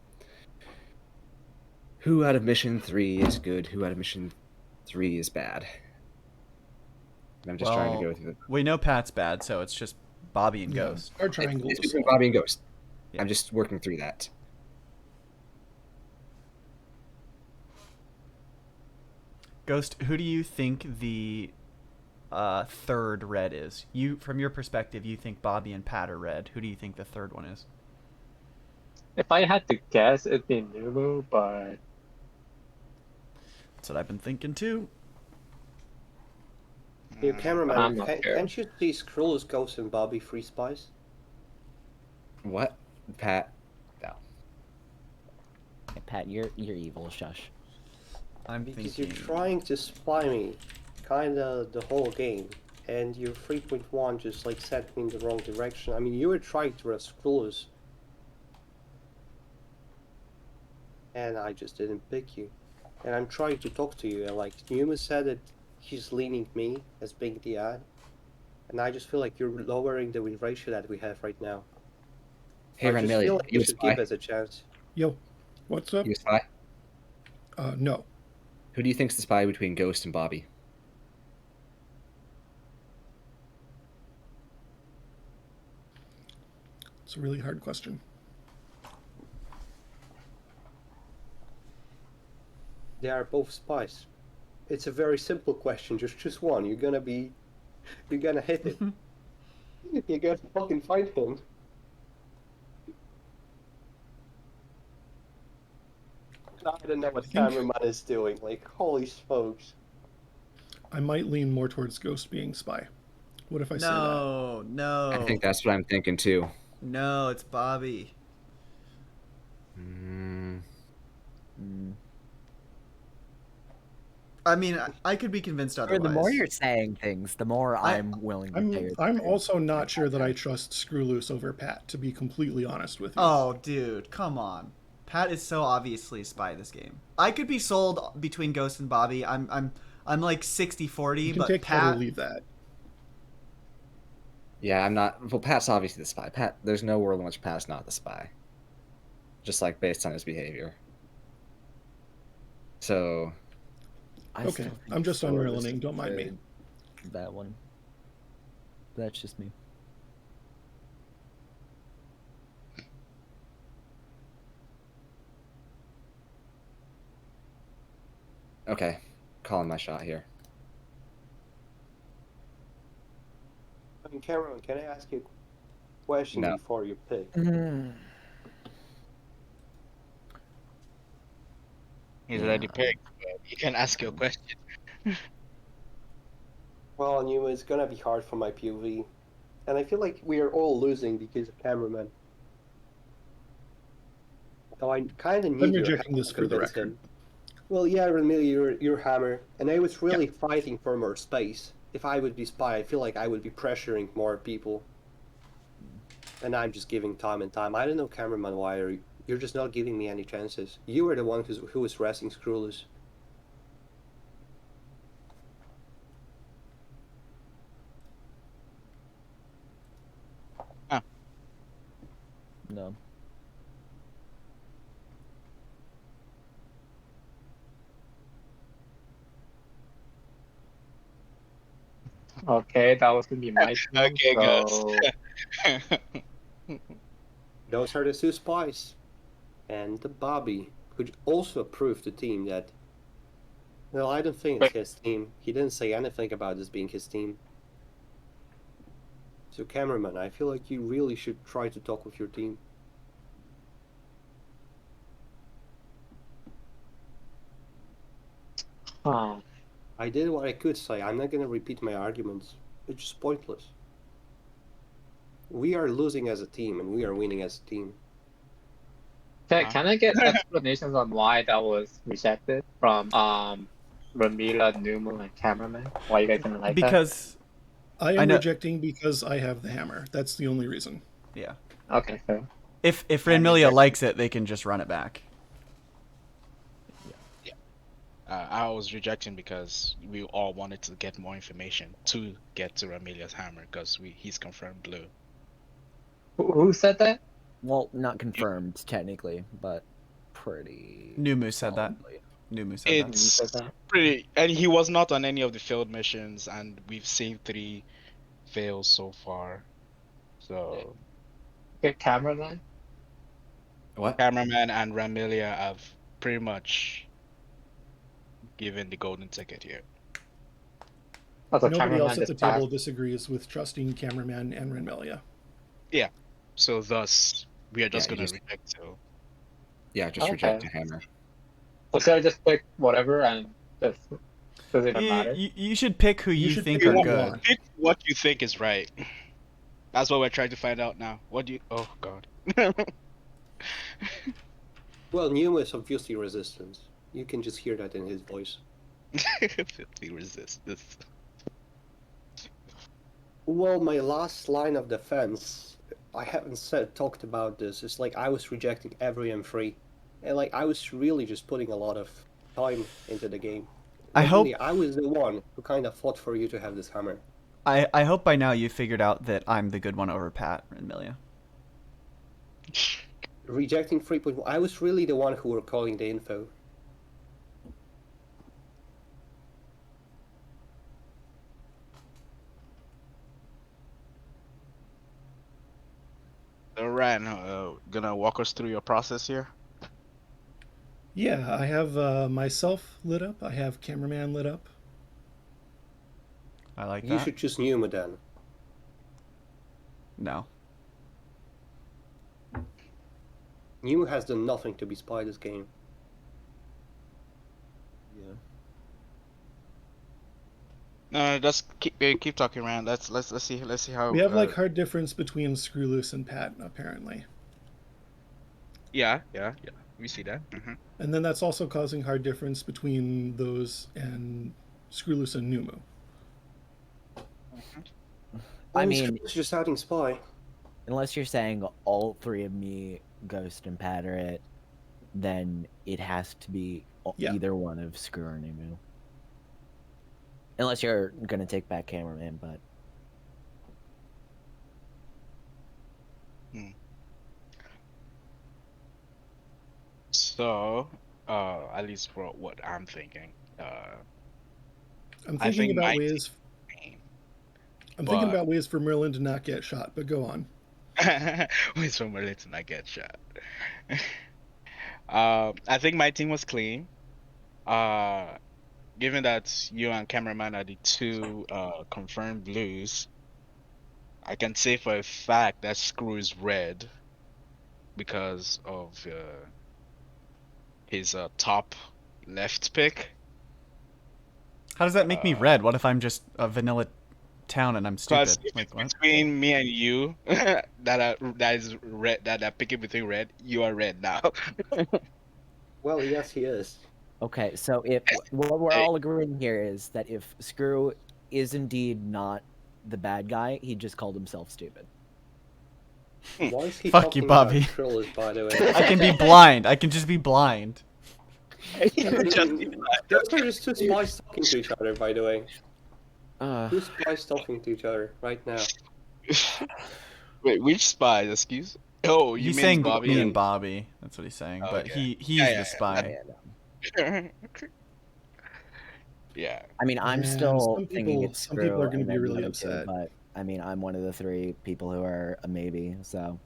out of mission 3 is good, who out of mission 3 is bad. And I'm just trying to go through the. We know Pat's bad, so it's just Bobby and Yeah, Ghost. our triangle It's was between small. Bobby and Ghost. Yeah. I'm just working through that. Ghost, who do you think the third red is? You, from your perspective, you think Bobby and Pat are red. Who do you think the third one is? If I had to guess, it'd be Numu, but That's what I've been thinking too. Your cameraman, I'm not sure. can't you see Skrull's Ghost and Bobby free spies? What? Pat? No. Hey, Pat, you're evil. Shush. I'm Because thinking. you're trying to spy me, kinda the whole game, and your 3.1 just like sent me in the wrong direction. I mean, you were trying to arrest Skrull's, and I just didn't pick you. And I'm trying to talk to you, and like Numa said that he's leaning me as being the ad, and I just feel like you're lowering the win ratio that we have right now. Hey, I just Renmillion, feel like you you a should spy? give us a chance. Yo, what's up? You a spy? No. Who do you think's the spy between Ghost and Bobby? It's a really hard question. They are both spies. It's a very simple question. Just choose one. You're gonna hit it. You're gonna fucking find him. I don't know what cameraman is doing. Like, holy smokes. I might lean more towards Ghost being spy. What if I say that? No. I think that's what I'm thinking too. No, it's Bobby. I mean, I could be convinced Or otherwise. the more you're saying things, the more I'm willing to say. I'm also not sure that I trust Screw Loose over Pat, to be completely honest with you. Oh, dude, come on. Pat is so obviously a spy this game. I could be sold between Ghost and Bobby. I'm like 60-40, You can but take Pat. that or leave that. Yeah, I'm not. Well, Pat's obviously the spy. Pat, there's no world in which Pat's not the spy. Just like based on his behavior. So. Okay, I'm just unrelenting. Don't mind me. That one. That's just me. Okay, calling my shot here. I mean, Cameron, can I ask you a question No. before you pick? He's already picked, but you can ask your question. Well, I knew it's gonna be hard for my POV. And I feel like we are all losing because of cameraman. So I kinda need I'm your rejecting help this to for the convince record. him. Well, yeah, Renmilli, you're hammer, and I was really fighting for more space. If I would be spy, I feel like I would be pressuring more people. And I'm just giving time and time. I don't know, cameraman, why You're just not giving me any chances. You were the one who was resting Screwless. No. Okay, that was gonna be my team. Okay, guys. So Those are the two spies. And the Bobby, who also approved the team that... Well, I don't think it's his team. He didn't say anything about this being his team. So cameraman, I feel like you really should try to talk with your team. I did what I could say. I'm not gonna repeat my arguments. It's just pointless. We are losing as a team, and we are winning as a team. can I get explanations on why that was rejected from Ramila, Numu, and Cameraman? Why you guys didn't like that? Because I I am know- rejecting because I have the hammer. That's the only reason. yeah. Okay, fair. If I'm Ranmilia rejecting. likes it, they can just run it back. I was rejecting because we all wanted to get more information to get to Ramilia's hammer because he's confirmed blue. Who said that? Well, not confirmed technically, but pretty. Numu said that. solidly. Numu said that. Who said It's that? pretty, and he was not on any of the failed missions, and we've seen 3 fails so far. So Okay, Cameraman. What? cameraman and Ramilia have pretty much given the golden ticket here. Also, Nobody Cameraman else at the just passed. table disagrees with trusting cameraman and Renmelia. So thus, we are just Yeah, you gonna just- reject. So Yeah, just Okay. reject the hammer. So should I just pick whatever and just does it You, matter? you should pick who you should think pick are what you good. want. pick what you think is right. That's what we're trying to find out now. What do you? Oh God. Well, Numa is obviously resistance. You can just hear that in his voice. Filthy resist this. Well, my last line of defense, I haven't talked about this. It's like I was rejecting every M3, and like I was really just putting a lot of time into the game. I Like, hope- really, I was the one who kind of fought for you to have this hammer. I hope by now you figured out that I'm the good one over Pat and Milia. Rejecting 3.1, I was really the one who were calling the info. Ryan, gonna walk us through your process here. Yeah, I have myself lit up. I have cameraman lit up. I like You that. should choose Numa then. No. Numa has done nothing to be spy this game. Yeah. No, just keep talking, Ryan. Let's see how We have like hard difference between Screwloose and Pat, apparently. Yeah. We see that. And then that's also causing hard difference between those and Screwloose and Numu. I Oh, mean, Screwloose just adding spy. unless you're saying all 3 of me, Ghost, and Pat are it, then it has to be Yeah. either one of Screw or Numu. Unless you're gonna take back cameraman, but So, at least for what I'm thinking, I'm I thinking think about my ways. team- I'm thinking but- about ways for Merlin to not get shot. But go on. Wait for Merlin to not get shot. I think my team was clean. Given that you and cameraman are the 2 confirmed blues, I can say for a fact that Screw is red because of his top left pick. How does that make me red? What if I'm just a vanilla town and I'm Because stupid? if Like it's what? between me and you that is red, that are picking between red, you are red now. Well, yes, he is. okay. So if what we're all agreeing here is that if Screw is indeed not the bad guy, he just called himself stupid. Why is he Fuck you, talking about Bobby. Krillus, by the way? I can be blind. I can just be blind. Those are just two spies talking to each other, by the way. Two spies talking to each other right now. Wait, which spy? Excuse? Oh, you He's mean saying Bobby me and and Bobby. That's what he's saying. Oh, But okay. he's Yeah, the spy. Yeah. I mean, I'm Man, still some thinking people- it's some Screw people are gonna and be then the really other two, upset. but I mean, I'm one of the 3 people who are a maybe. So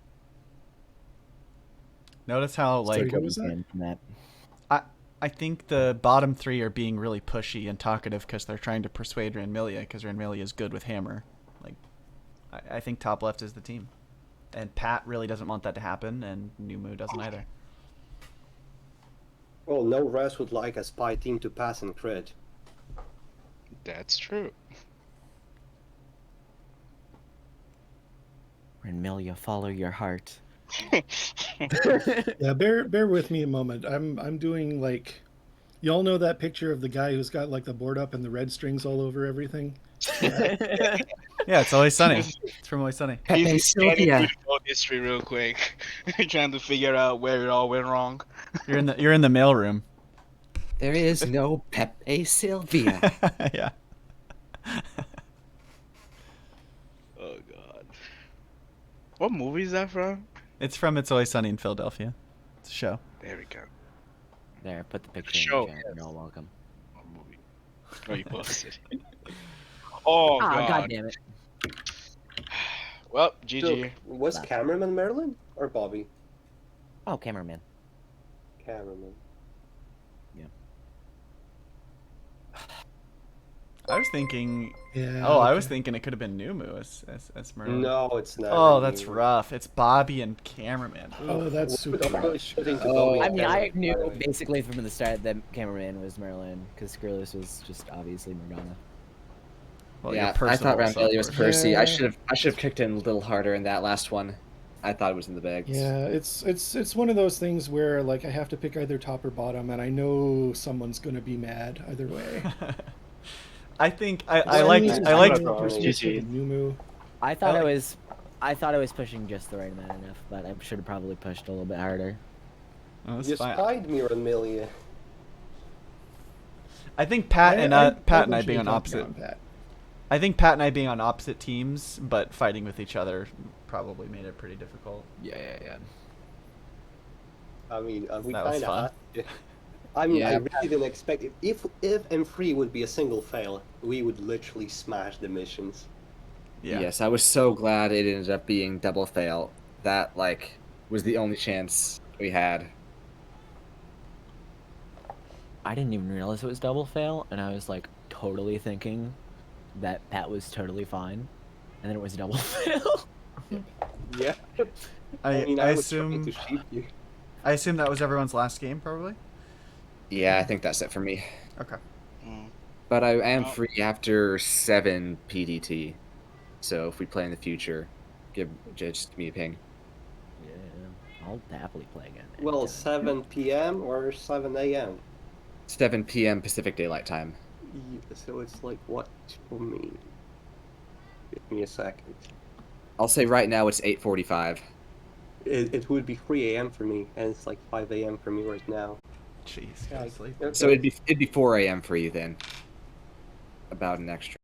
Notice how Sorry, like what was that? from that. I think the bottom 3 are being really pushy and talkative because they're trying to persuade Ranmilia because Ranmilia is good with hammer. Like, I think top left is the team, and Pat really doesn't want that to happen, and Numu doesn't either. Well, no rest would like a spy team to pass and crit. That's true. Renmilia, follow your heart. Yeah, bear with me a moment. I'm doing like, y'all know that picture of the guy who's got like the board up and the red strings all over everything. Yeah, it's Always Sunny. It's from Always Sunny. Pepe He's scanning through Sylvia. the whole history real quick, trying to figure out where it all went wrong. You're in the mailroom. There is no Pepe Sylvia. Yeah. Oh god. What movie is that from? It's from It's Always Sunny in Philadelphia. It's a show. There we go. There, put the picture Show, in the chat. yes. You're all welcome. What movie? Oh, you posted. Oh God god. damn it. Well, So, GG. was cameraman Marilyn or Bobby? Oh, cameraman. Cameraman. I was thinking. Yeah. Oh, I okay. was thinking it could have been Numu as Merlin. No, it's not. Oh, that's rough. It's Bobby and cameraman. Oh, that's super. Really shooting to Oh, Bobby I and mean, I cameraman, knew by the way. basically from the start that cameraman was Merlin because Skrillex was just obviously Morgana. Well, yeah, you're I thought Percival, so Ranvelia was of course. Percy. Yeah. I should have kicked in a little harder in that last one. I thought it was in the bag. Yeah, it's one of those things where like I have to pick either top or bottom, and I know someone's gonna be mad either way. I think Well, I mean, liked. Numu. I thought I I thought I was pushing just the right amount enough, but I should have probably pushed a little bit harder. Oh, that's You fine. spied me, Ranmilia. I think Pat and I being on talked opposite. down Pat. I think Pat and I being on opposite teams, but fighting with each other, probably made it pretty difficult. Yeah. I mean, we That was kind fun. of. I mean, I Yeah. really didn't expect it. If M3 would be a single fail, we would literally smash the missions. Yeah. Yes, I was so glad it ended up being double fail. That like was the only chance we had. I didn't even realize it was double fail, and I was like totally thinking that Pat was totally fine, and then it was a double fail. Yeah. I mean, I was assume trying to shoot you. I assume that was everyone's last game, probably. Yeah, I think that's it for me. Okay. Mm. But I am Oh. free after 7 PDT. So if we play in the future, just give me a ping. Yeah, I'll happily play again. Well, anytime. 7 p.m. or 7 a.m. 7 p.m. Pacific Daylight Time. So it's like what for me? Give me a second. I'll say right now it's 8:45. It would be 3 a.m. for me, and it's like 5 a.m. for me right now. Jeez, Yeah, gotta sleep. okay. So it'd be 4 a.m. for you then. About an extra